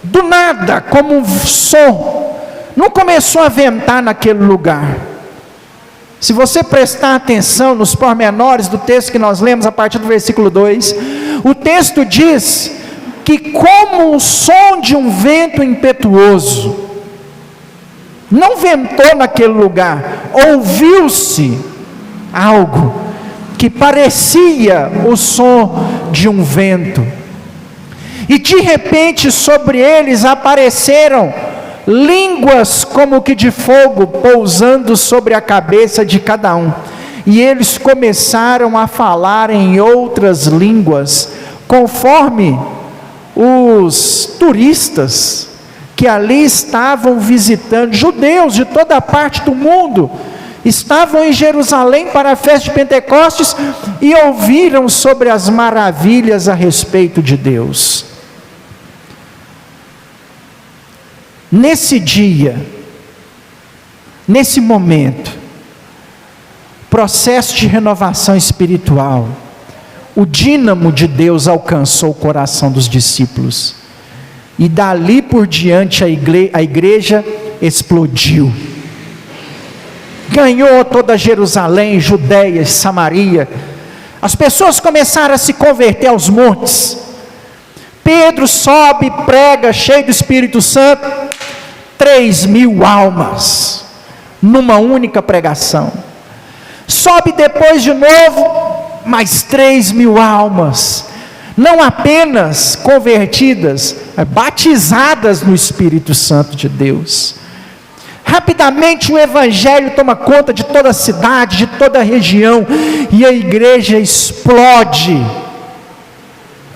do nada, como um som, não começou a ventar naquele lugar. Se você prestar atenção nos pormenores do texto que nós lemos a partir do versículo 2, o texto diz que como o som de um vento impetuoso, não ventou naquele lugar, ouviu-se algo que parecia o som de um vento, e de repente sobre eles apareceram línguas como que de fogo, pousando sobre a cabeça de cada um, e eles começaram a falar em outras línguas, conforme os turistas que ali estavam visitando, judeus de toda parte do mundo, estavam em Jerusalém para a festa de Pentecostes e ouviram sobre as maravilhas a respeito de Deus. Nesse dia, nesse momento, processo de renovação espiritual, o dínamo de Deus alcançou o coração dos discípulos, e dali por diante a igreja explodiu, ganhou toda Jerusalém, Judéia, Samaria, as pessoas começaram a se converter aos montes. Pedro sobe, prega, cheio do Espírito Santo, 3.000 almas, numa única pregação. Sobe depois de novo, mais 3.000 almas, não apenas convertidas, batizadas no Espírito Santo de Deus. Rapidamente o Evangelho toma conta de toda a cidade, de toda a região, e a igreja explode,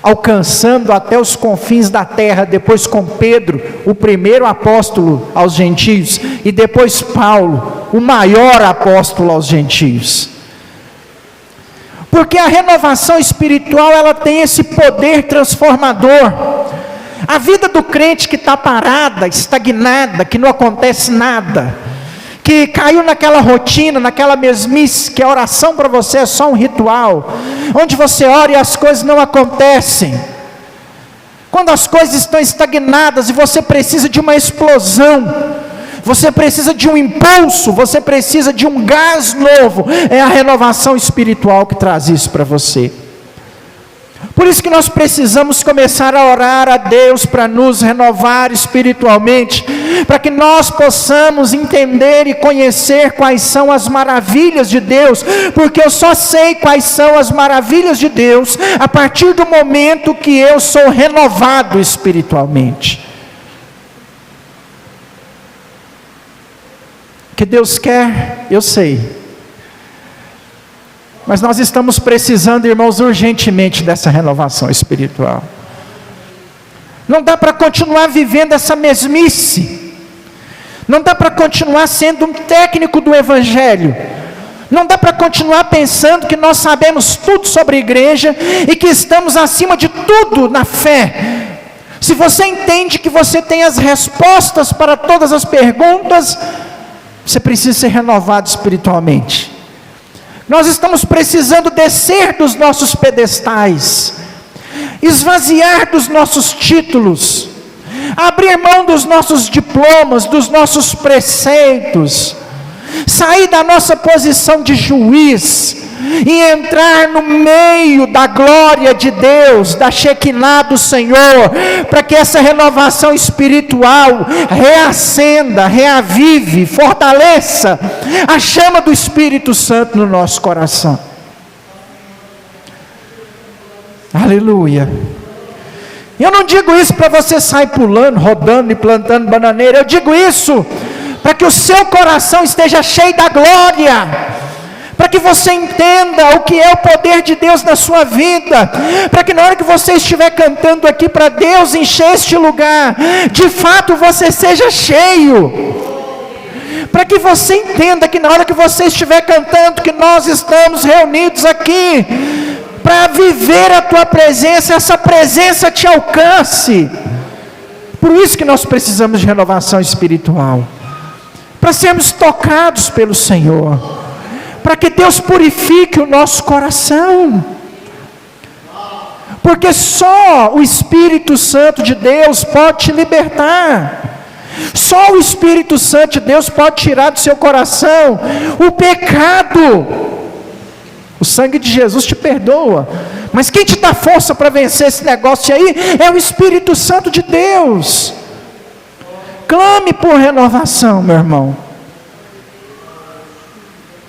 alcançando até os confins da terra, depois com Pedro, o primeiro apóstolo aos gentios, e depois Paulo, o maior apóstolo aos gentios. Porque a renovação espiritual, ela tem esse poder transformador. A vida do crente que está parada, estagnada, que não acontece nada, que caiu naquela rotina, naquela mesmice, que a oração para você é só um ritual, onde você ora e as coisas não acontecem. Quando as coisas estão estagnadas e você precisa de uma explosão, você precisa de um impulso, você precisa de um gás novo, é a renovação espiritual que traz isso para você. Por isso que nós precisamos começar a orar a Deus para nos renovar espiritualmente, para que nós possamos entender e conhecer quais são as maravilhas de Deus, porque eu só sei quais são as maravilhas de Deus a partir do momento que eu sou renovado espiritualmente. O que Deus quer, eu sei. Mas nós estamos precisando, irmãos, urgentemente dessa renovação espiritual. Não dá para continuar vivendo essa mesmice. Não dá para continuar sendo um técnico do Evangelho. Não dá para continuar pensando que nós sabemos tudo sobre a igreja e que estamos acima de tudo na fé. Se você entende que você tem as respostas para todas as perguntas, você precisa ser renovado espiritualmente. Nós estamos precisando descer dos nossos pedestais, esvaziar dos nossos títulos, abrir mão dos nossos diplomas, dos nossos preceitos, sair da nossa posição de juiz e entrar no meio da glória de Deus, da Shekinah do Senhor, para que essa renovação espiritual reacenda, reavive, fortaleça a chama do Espírito Santo no nosso coração. Aleluia. Eu não digo isso para você sair pulando, rodando e plantando bananeira. Eu digo isso para que o seu coração esteja cheio da glória, para que você entenda o que é o poder de Deus na sua vida, para que na hora que você estiver cantando aqui para Deus encher este lugar, de fato você seja cheio, para que você entenda que na hora que você estiver cantando, que nós estamos reunidos aqui, para viver a tua presença, essa presença te alcance. Por isso que nós precisamos de renovação espiritual, para sermos tocados pelo Senhor, para que Deus purifique o nosso coração, porque só o Espírito Santo de Deus pode te libertar, só o Espírito Santo de Deus pode tirar do seu coração o pecado. O sangue de Jesus te perdoa, mas quem te dá força para vencer esse negócio aí é o Espírito Santo de Deus. Clame por renovação, meu irmão.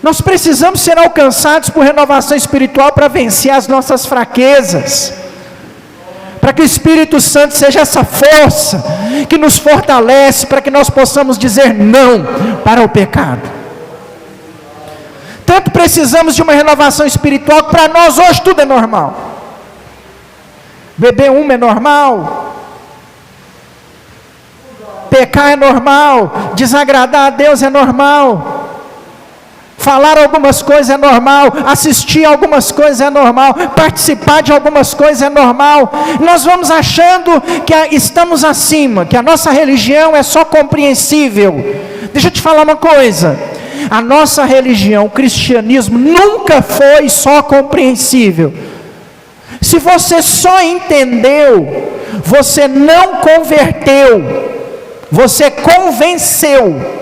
Nós precisamos ser alcançados por renovação espiritual para vencer as nossas fraquezas, para que o Espírito Santo seja essa força que nos fortalece, para que nós possamos dizer não para o pecado. Tanto precisamos de uma renovação espiritual que para nós hoje tudo é normal. Beber é normal, pecar é normal, desagradar a Deus é normal, Falar algumas coisas é normal, assistir algumas coisas é normal, participar de algumas coisas é normal. Nós vamos achando que estamos acima, que a nossa religião é só compreensível. Deixa eu te falar uma coisa: a nossa religião, o cristianismo, nunca foi só compreensível. Se você só entendeu, você não converteu, você convenceu.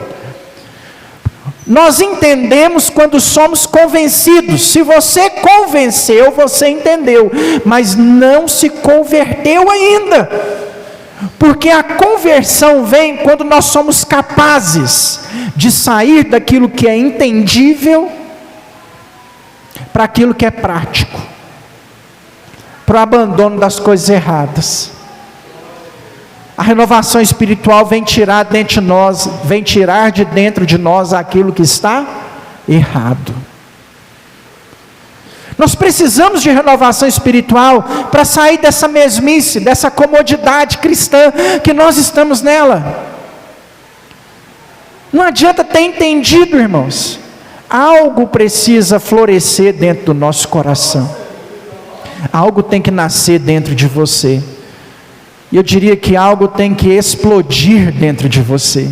Nós entendemos quando somos convencidos. Se você convenceu, você entendeu, mas não se converteu ainda, porque a conversão vem quando nós somos capazes de sair daquilo que é entendível para aquilo que é prático, para o abandono das coisas erradas. A renovação espiritual vem tirar de dentro de nós aquilo que está errado. Nós precisamos de renovação espiritual para sair dessa mesmice, dessa comodidade cristã que nós estamos nela. Não adianta ter entendido, irmãos. Algo precisa florescer dentro do nosso coração. Algo tem que nascer dentro de você. E eu diria que algo tem que explodir dentro de você.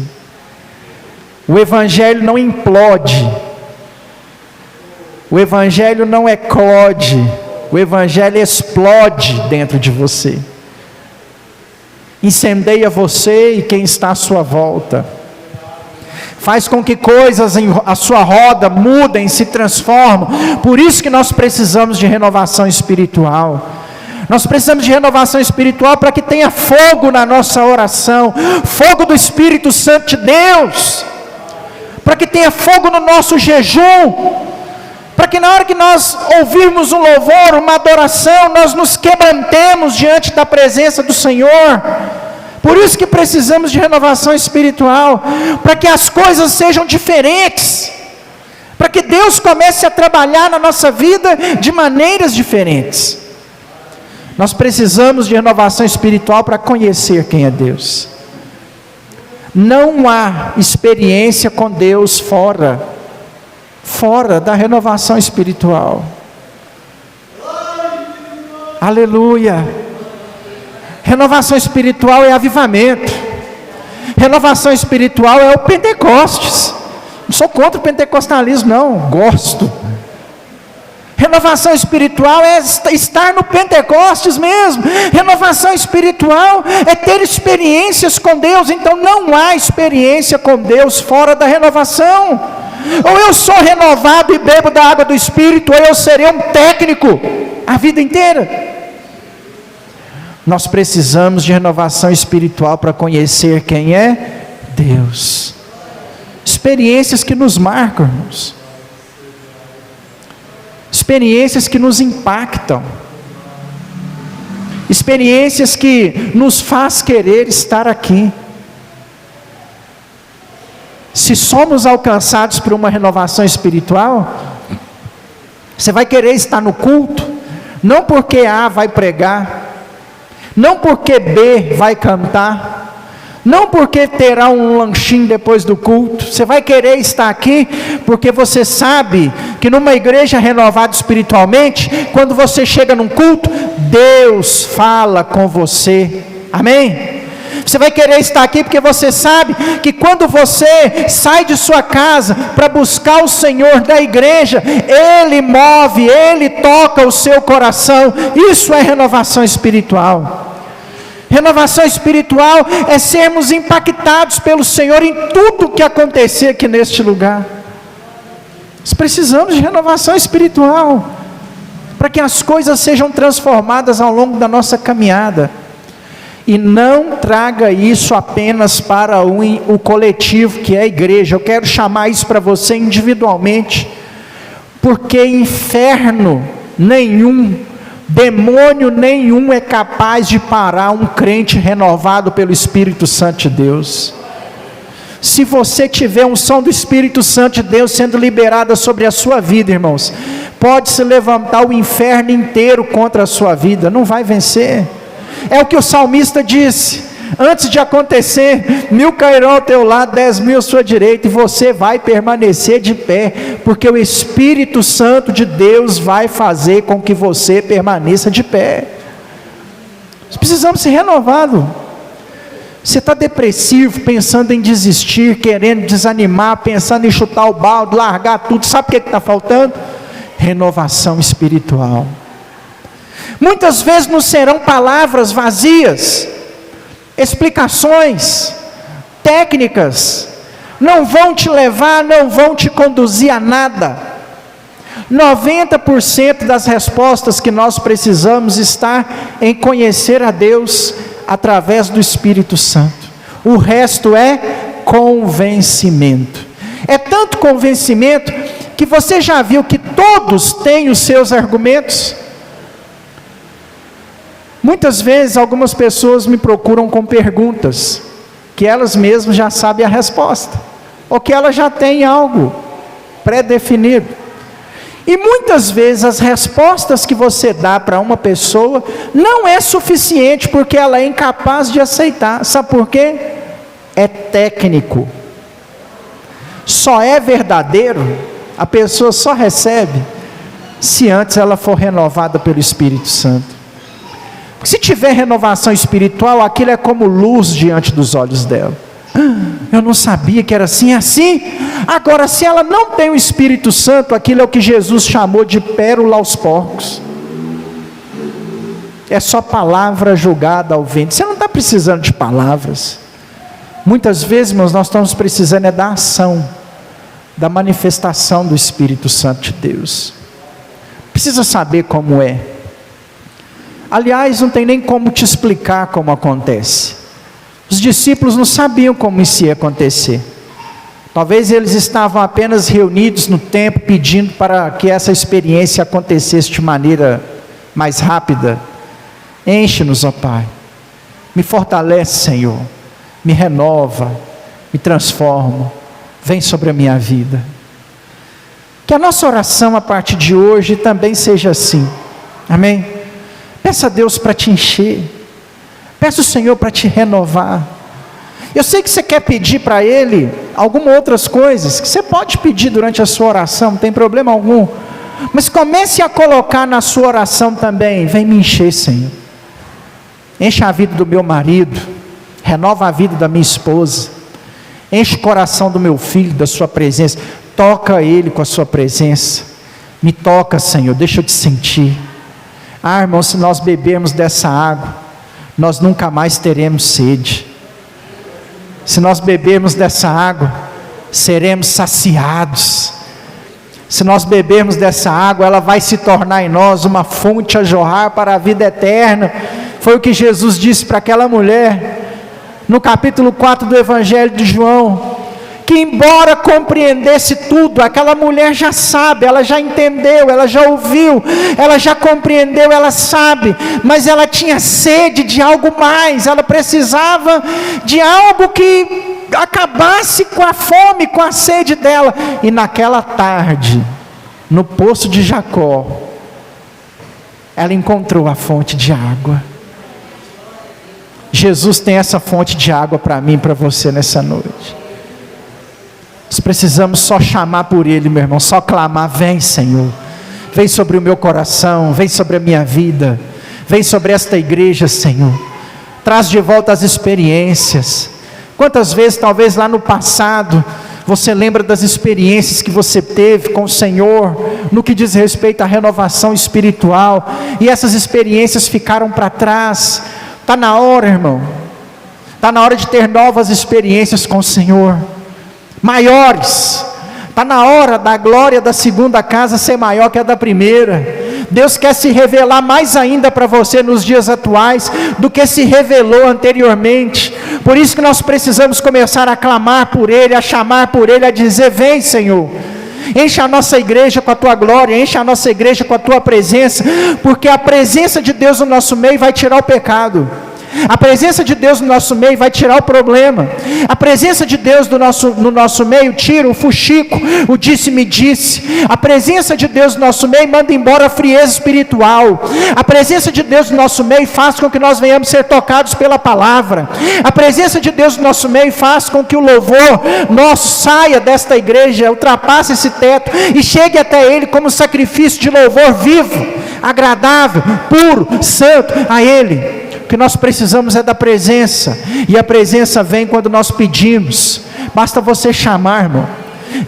O Evangelho não implode. O Evangelho não eclode. O Evangelho explode dentro de você. Incendeia você e quem está à sua volta. Faz com que coisas à sua roda mudem, se transformem. Por isso que nós precisamos de renovação espiritual. Nós precisamos de renovação espiritual para que tenha fogo na nossa oração, fogo do Espírito Santo de Deus, para que tenha fogo no nosso jejum, para que na hora que nós ouvirmos um louvor, uma adoração, nós nos quebrantemos diante da presença do Senhor. Por isso que precisamos de renovação espiritual, para que as coisas sejam diferentes, para que Deus comece a trabalhar na nossa vida de maneiras diferentes. Nós precisamos de renovação espiritual para conhecer quem é Deus. Não há experiência com Deus fora da renovação espiritual. Aleluia. Renovação espiritual é avivamento. Renovação espiritual é o Pentecostes. Não sou contra o pentecostalismo, não, gosto. Renovação espiritual é estar no Pentecostes mesmo. Renovação espiritual é ter experiências com Deus. Então não há experiência com Deus fora da renovação. Ou eu sou renovado e bebo da água do Espírito, ou eu serei um técnico a vida inteira. Nós precisamos de renovação espiritual para conhecer quem é Deus. Experiências que nos marcam, irmãos. Experiências que nos impactam, experiências que nos faz querer estar aqui. Se somos alcançados por uma renovação espiritual, você vai querer estar no culto, não porque A vai pregar, não porque B vai cantar, não porque terá um lanchinho depois do culto. Você vai querer estar aqui porque você sabe que numa igreja renovada espiritualmente, quando você chega num culto, Deus fala com você. Amém? Você vai querer estar aqui porque você sabe que quando você sai de sua casa para buscar o Senhor da igreja, Ele move, Ele toca o seu coração. Isso é renovação espiritual. Renovação espiritual é sermos impactados pelo Senhor em tudo que acontecer aqui neste lugar. Nós precisamos de renovação espiritual para que as coisas sejam transformadas ao longo da nossa caminhada. E não traga isso apenas para o coletivo que é a igreja. Eu quero chamar isso para você individualmente, porque inferno nenhum, demônio nenhum é capaz de parar um crente renovado pelo Espírito Santo de Deus. Se você tiver unção do Espírito Santo de Deus sendo liberada sobre a sua vida, irmãos, pode se levantar o inferno inteiro contra a sua vida, não vai vencer. É o que o salmista disse: antes de acontecer, 1000 cairão ao teu lado, 10.000 à sua direita, e você vai permanecer de pé, porque o Espírito Santo de Deus vai fazer com que você permaneça de pé. Nós precisamos ser renovados. Você está depressivo, pensando em desistir, querendo desanimar, pensando em chutar o balde, largar tudo, sabe o que está faltando? Renovação espiritual. Muitas vezes não serão palavras vazias, explicações, técnicas, não vão te levar, não vão te conduzir a nada. 90% das respostas que nós precisamos está em conhecer a Deus através do Espírito Santo. O resto é convencimento. É tanto convencimento que você já viu que todos têm os seus argumentos. Muitas vezes algumas pessoas me procuram com perguntas que elas mesmas já sabem a resposta, ou que elas já têm algo pré-definido. E muitas vezes as respostas que você dá para uma pessoa não é suficiente, porque ela é incapaz de aceitar. Sabe por quê? É técnico. Só é verdadeiro, a pessoa só recebe se antes ela for renovada pelo Espírito Santo. Se tiver renovação espiritual, aquilo é como luz diante dos olhos dela. Eu não sabia que era assim, é assim. Agora, se ela não tem o Espírito Santo, aquilo é o que Jesus chamou de pérola aos porcos. É só palavra jogada ao vento. Você não está precisando de palavras. Muitas vezes, irmãos, nós estamos precisando é da ação, da manifestação do Espírito Santo de Deus. Precisa saber como é. Aliás, não tem nem como te explicar como acontece. Os discípulos não sabiam como isso ia acontecer. Talvez eles estavam apenas reunidos no templo, pedindo para que essa experiência acontecesse de maneira mais rápida. Enche-nos, ó Pai. Me fortalece, Senhor. Me renova, me transforma. Vem sobre a minha vida. Que a nossa oração a partir de hoje também seja assim. Amém? Peça a Deus para te encher. Peça o Senhor para te renovar. Eu sei que você quer pedir para Ele algumas outras coisas, que você pode pedir durante a sua oração, não tem problema algum. Mas comece a colocar na sua oração também: vem me encher, Senhor. Enche a vida do meu marido, renova a vida da minha esposa, enche o coração do meu filho da sua presença, toca ele com a sua presença. Me toca, Senhor, deixa eu te sentir. Ah, irmão, se nós bebermos dessa água, nós nunca mais teremos sede. Se nós bebermos dessa água, seremos saciados. Se nós bebermos dessa água, ela vai se tornar em nós uma fonte a jorrar para a vida eterna. Foi o que Jesus disse para aquela mulher, no capítulo 4 do Evangelho de João, que embora compreendesse tudo, aquela mulher já sabe, ela já entendeu, ela já ouviu, ela já compreendeu, ela sabe, mas ela tinha sede de algo mais, ela precisava de algo que acabasse com a fome, com a sede dela. E naquela tarde, no poço de Jacó, ela encontrou a fonte de água. Jesus tem essa fonte de água para mim e para você nessa noite. Nós precisamos só chamar por Ele, meu irmão, só clamar: vem, Senhor, vem sobre o meu coração, vem sobre a minha vida, vem sobre esta igreja, Senhor, traz de volta as experiências. Quantas vezes, talvez lá no passado, você lembra das experiências que você teve com o Senhor, no que diz respeito à renovação espiritual, e essas experiências ficaram para trás. Está na hora, irmão, está na hora de ter novas experiências com o Senhor, maiores. Está na hora da glória da segunda casa ser maior que a da primeira. Deus quer se revelar mais ainda para você nos dias atuais do que se revelou anteriormente. Por isso que nós precisamos começar a clamar por Ele, a chamar por Ele, a dizer: vem, Senhor, enche a nossa igreja com a Tua glória, enche a nossa igreja com a Tua presença, porque a presença de Deus no nosso meio vai tirar o pecado. A presença de Deus no nosso meio vai tirar o problema. A presença de Deus no nosso meio tira o fuxico, o disse-me-disse. A presença de Deus no nosso meio manda embora a frieza espiritual. A presença de Deus no nosso meio faz com que nós venhamos ser tocados pela palavra. A presença de Deus no nosso meio faz com que o louvor nosso saia desta igreja, ultrapasse esse teto e chegue até Ele como sacrifício de louvor vivo, agradável, puro, santo a Ele. O que nós precisamos é da presença, e a presença vem quando nós pedimos. Basta você chamar, irmão,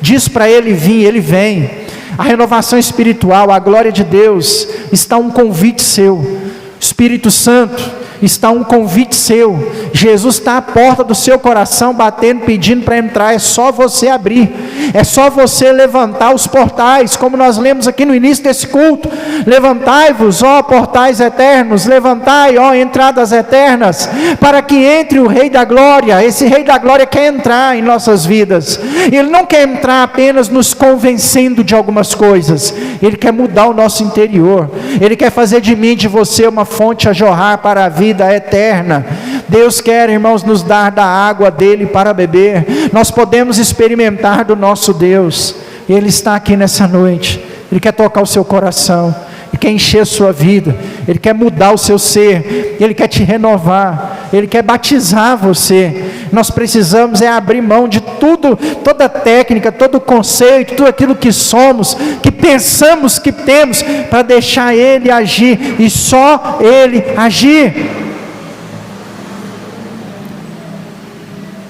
diz para Ele vir, Ele vem. A renovação espiritual, a glória de Deus, está um convite seu. Espírito Santo, está um convite seu. Jesus está à porta do seu coração, batendo, pedindo para entrar. É só você abrir, é só você levantar os portais, como nós lemos aqui no início desse culto. Levantai-vos, ó portais eternos, levantai, ó entradas eternas, para que entre o Rei da Glória. Esse Rei da Glória quer entrar em nossas vidas. Ele não quer entrar apenas nos convencendo de algumas coisas, Ele quer mudar o nosso interior. Ele quer fazer de mim, de você, uma fonte a jorrar para a vida eterna. Deus quer, irmãos, nos dar da água dele para beber. Nós podemos experimentar do nosso Deus. Ele está aqui nessa noite. Ele quer tocar o seu coração, Ele quer encher a sua vida, Ele quer mudar o seu ser, Ele quer te renovar, Ele quer batizar você. Nós precisamos abrir mão de tudo, toda técnica, todo conceito, tudo aquilo que somos, que pensamos que temos, para deixar Ele agir, e só Ele agir.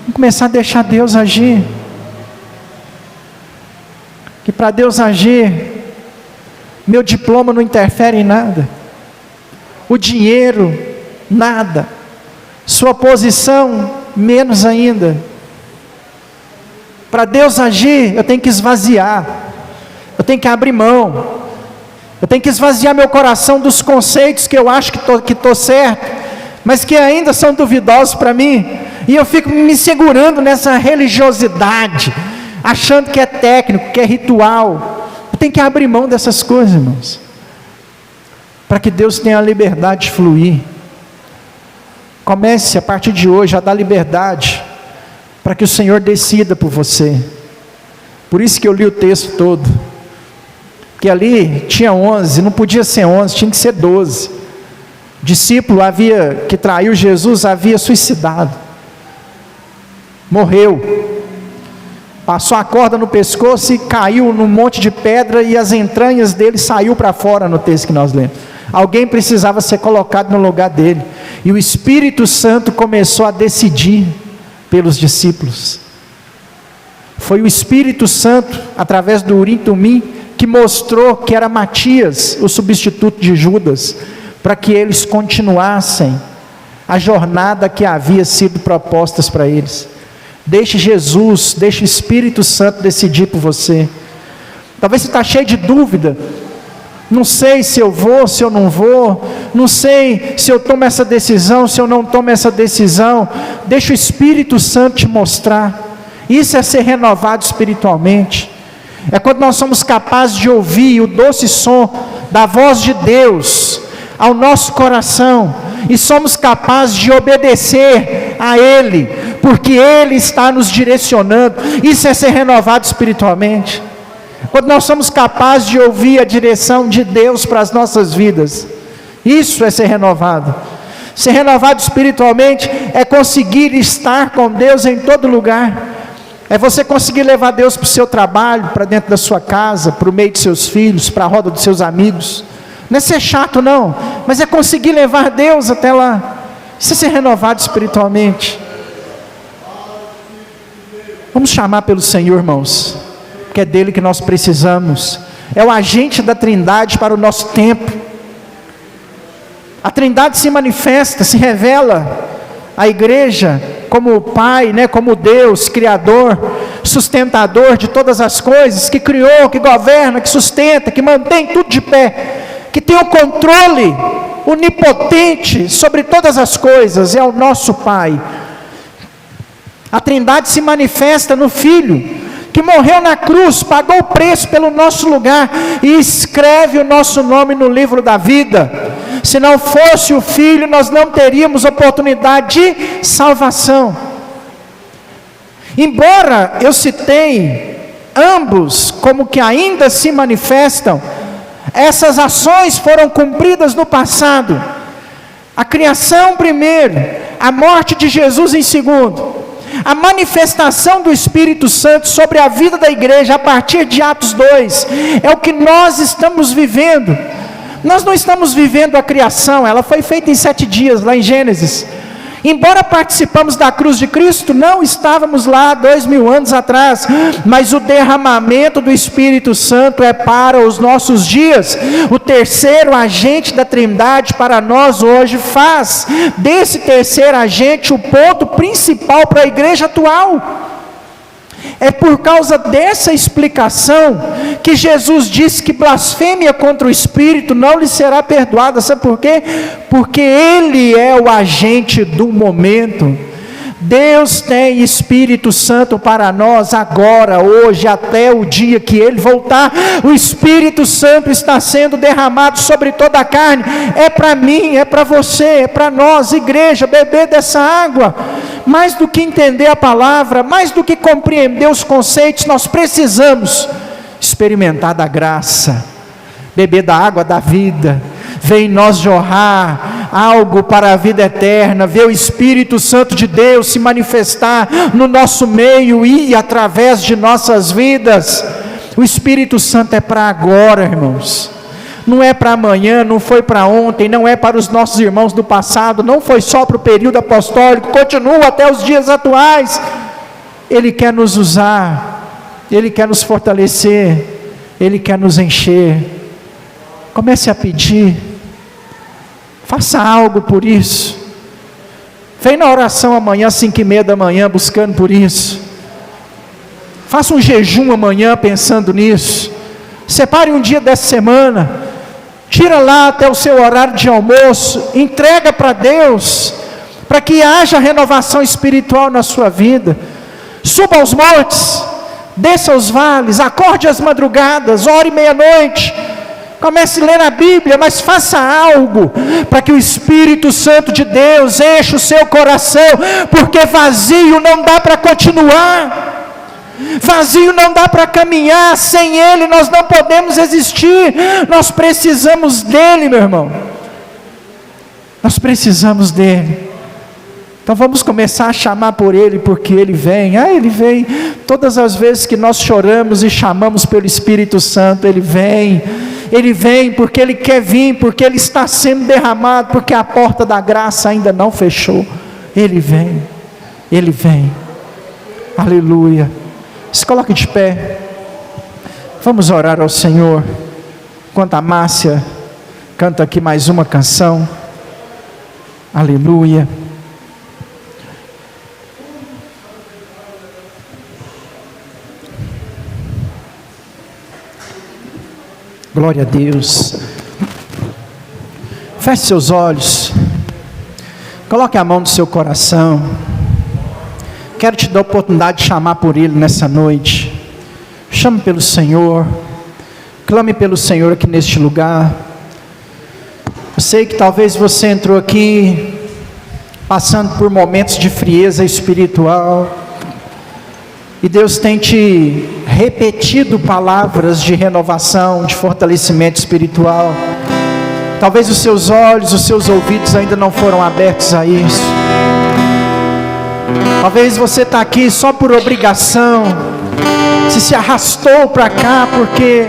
Vamos começar a deixar Deus agir, que para Deus agir, meu diploma não interfere em nada, o dinheiro, nada, sua posição, menos ainda. Para Deus agir, eu tenho que esvaziar, eu tenho que abrir mão, eu tenho que esvaziar meu coração dos conceitos que eu acho que estou certo, mas que ainda são duvidosos para mim, e eu fico me segurando nessa religiosidade, achando que é técnico, que é ritual. Eu tenho que abrir mão dessas coisas, irmãos, para que Deus tenha a liberdade de fluir. Comece a partir de hoje a dar liberdade, para que o Senhor decida por você. Por isso que eu li o texto todo, que ali tinha 11, não podia ser 11, tinha que ser 12. Discípulo que traiu Jesus, havia suicidado, morreu, passou a corda no pescoço e caiu num monte de pedra, e as entranhas dele saiu para fora, no texto que nós lemos. Alguém precisava ser colocado no lugar dele, e o Espírito Santo começou a decidir pelos discípulos. Foi o Espírito Santo, através do Urim Tumim, que mostrou que era Matias o substituto de Judas, para que eles continuassem a jornada que havia sido proposta para eles. Deixe Jesus, deixe o Espírito Santo decidir por você. Talvez você está cheio de dúvida, não sei se eu vou, se eu não vou, não sei se eu tomo essa decisão, se eu não tomo essa decisão. Deixa o Espírito Santo te mostrar. Isso é ser renovado espiritualmente, é quando nós somos capazes de ouvir o doce som da voz de Deus ao nosso coração, e somos capazes de obedecer a Ele, porque Ele está nos direcionando. Isso é ser renovado espiritualmente, quando nós somos capazes de ouvir a direção de Deus para as nossas vidas. Isso é ser renovado. Ser renovado espiritualmente é conseguir estar com Deus em todo lugar, é você conseguir levar Deus para o seu trabalho, para dentro da sua casa, para o meio de seus filhos, para a roda dos seus amigos. Não é ser chato não, mas é conseguir levar Deus até lá. Isso é ser renovado espiritualmente. Vamos chamar pelo Senhor, irmãos, porque é dele que nós precisamos. É o agente da Trindade para o nosso tempo. A Trindade se manifesta, se revela à igreja como o Pai, como Deus, Criador, sustentador de todas as coisas, que criou, que governa, que sustenta, que mantém tudo de pé, que tem o controle onipotente sobre todas as coisas. É o nosso Pai. A Trindade se manifesta no Filho, que morreu na cruz, pagou o preço pelo nosso lugar, e escreve o nosso nome no livro da vida. Se não fosse o Filho, nós não teríamos oportunidade de salvação. Embora eu citei ambos como que ainda se manifestam, essas ações foram cumpridas no passado. A criação primeiro, a morte de Jesus em segundo, a manifestação do Espírito Santo sobre a vida da igreja a partir de Atos 2, é o que nós estamos vivendo. Nós não estamos vivendo a criação, ela foi feita em 7 dias, lá em Gênesis. Embora participamos da cruz de Cristo, não estávamos lá 2000 anos atrás, mas o derramamento do Espírito Santo é para os nossos dias. O terceiro agente da Trindade para nós hoje faz desse terceiro agente o ponto principal para a igreja atual. É por causa dessa explicação que Jesus disse que blasfêmia contra o Espírito não lhe será perdoada. Sabe por quê? Porque Ele é o agente do momento. Deus tem Espírito Santo para nós agora, hoje, até o dia que Ele voltar. O Espírito Santo está sendo derramado sobre toda a carne. É para mim, é para você, é para nós, igreja, beber dessa água. Mais do que entender a palavra, mais do que compreender os conceitos, nós precisamos experimentar da graça, beber da água da vida. Vem em nós jorrar algo para a vida eterna, ver o Espírito Santo de Deus se manifestar no nosso meio e através de nossas vidas. O Espírito Santo é para agora, irmãos, não é para amanhã, não foi para ontem, não é para os nossos irmãos do passado, não foi só para o período apostólico, continua até os dias atuais. Ele quer nos usar, Ele quer nos fortalecer, Ele quer nos encher. Comece a pedir, faça algo por isso. Vem na oração amanhã, 5:30 da manhã, buscando por isso. Faça um jejum amanhã pensando nisso. Separe um dia dessa semana, tira lá até o seu horário de almoço, entrega para Deus, para que haja renovação espiritual na sua vida. Suba aos montes, desça aos vales, acorde às madrugadas, ore meia-noite, comece a ler a Bíblia, mas faça algo para que o Espírito Santo de Deus enche o seu coração, porque vazio não dá para continuar. Vazio não dá para caminhar, sem Ele nós não podemos existir. Nós precisamos dEle, meu irmão. Nós precisamos dEle. Então vamos começar a chamar por Ele, porque Ele vem. Ele vem. Todas as vezes que nós choramos e chamamos pelo Espírito Santo, Ele vem. Ele vem porque Ele quer vir, porque Ele está sendo derramado, porque a porta da graça ainda não fechou. Ele vem. Ele vem. Aleluia. Se coloque de pé, vamos orar ao Senhor, enquanto a Márcia canta aqui mais uma canção. Aleluia. Glória a Deus. Feche seus olhos, coloque a mão no seu coração. Quero te dar a oportunidade de chamar por Ele nessa noite. Chame pelo Senhor, clame pelo Senhor aqui neste lugar. Eu sei que talvez você entrou aqui passando por momentos de frieza espiritual, e Deus tem te repetido palavras de renovação, de fortalecimento espiritual. Talvez os seus olhos, os seus ouvidos ainda não foram abertos a isso. Talvez você está aqui só por obrigação, se arrastou para cá porque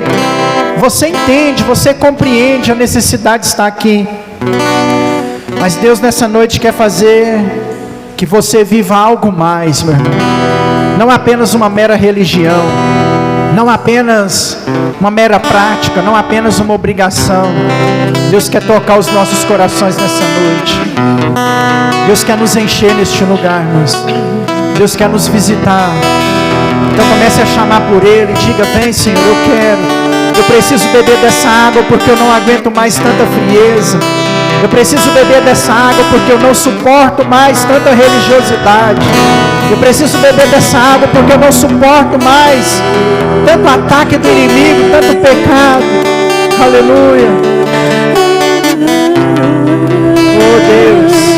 você entende, você compreende a necessidade de estar aqui. Mas Deus nessa noite quer fazer que você viva algo mais, meu irmão. Não apenas uma mera religião, não apenas uma mera prática, não apenas uma obrigação. Deus quer tocar os nossos corações nessa noite. Deus quer nos encher neste lugar, irmãos. Deus quer nos visitar. Então comece a chamar por Ele, diga: vem Senhor, eu preciso beber dessa água porque eu não aguento mais tanta frieza. Eu preciso beber dessa água porque eu não suporto mais tanta religiosidade. Eu preciso beber dessa água porque eu não suporto mais tanto ataque do inimigo, tanto pecado. Aleluia. Oh Deus.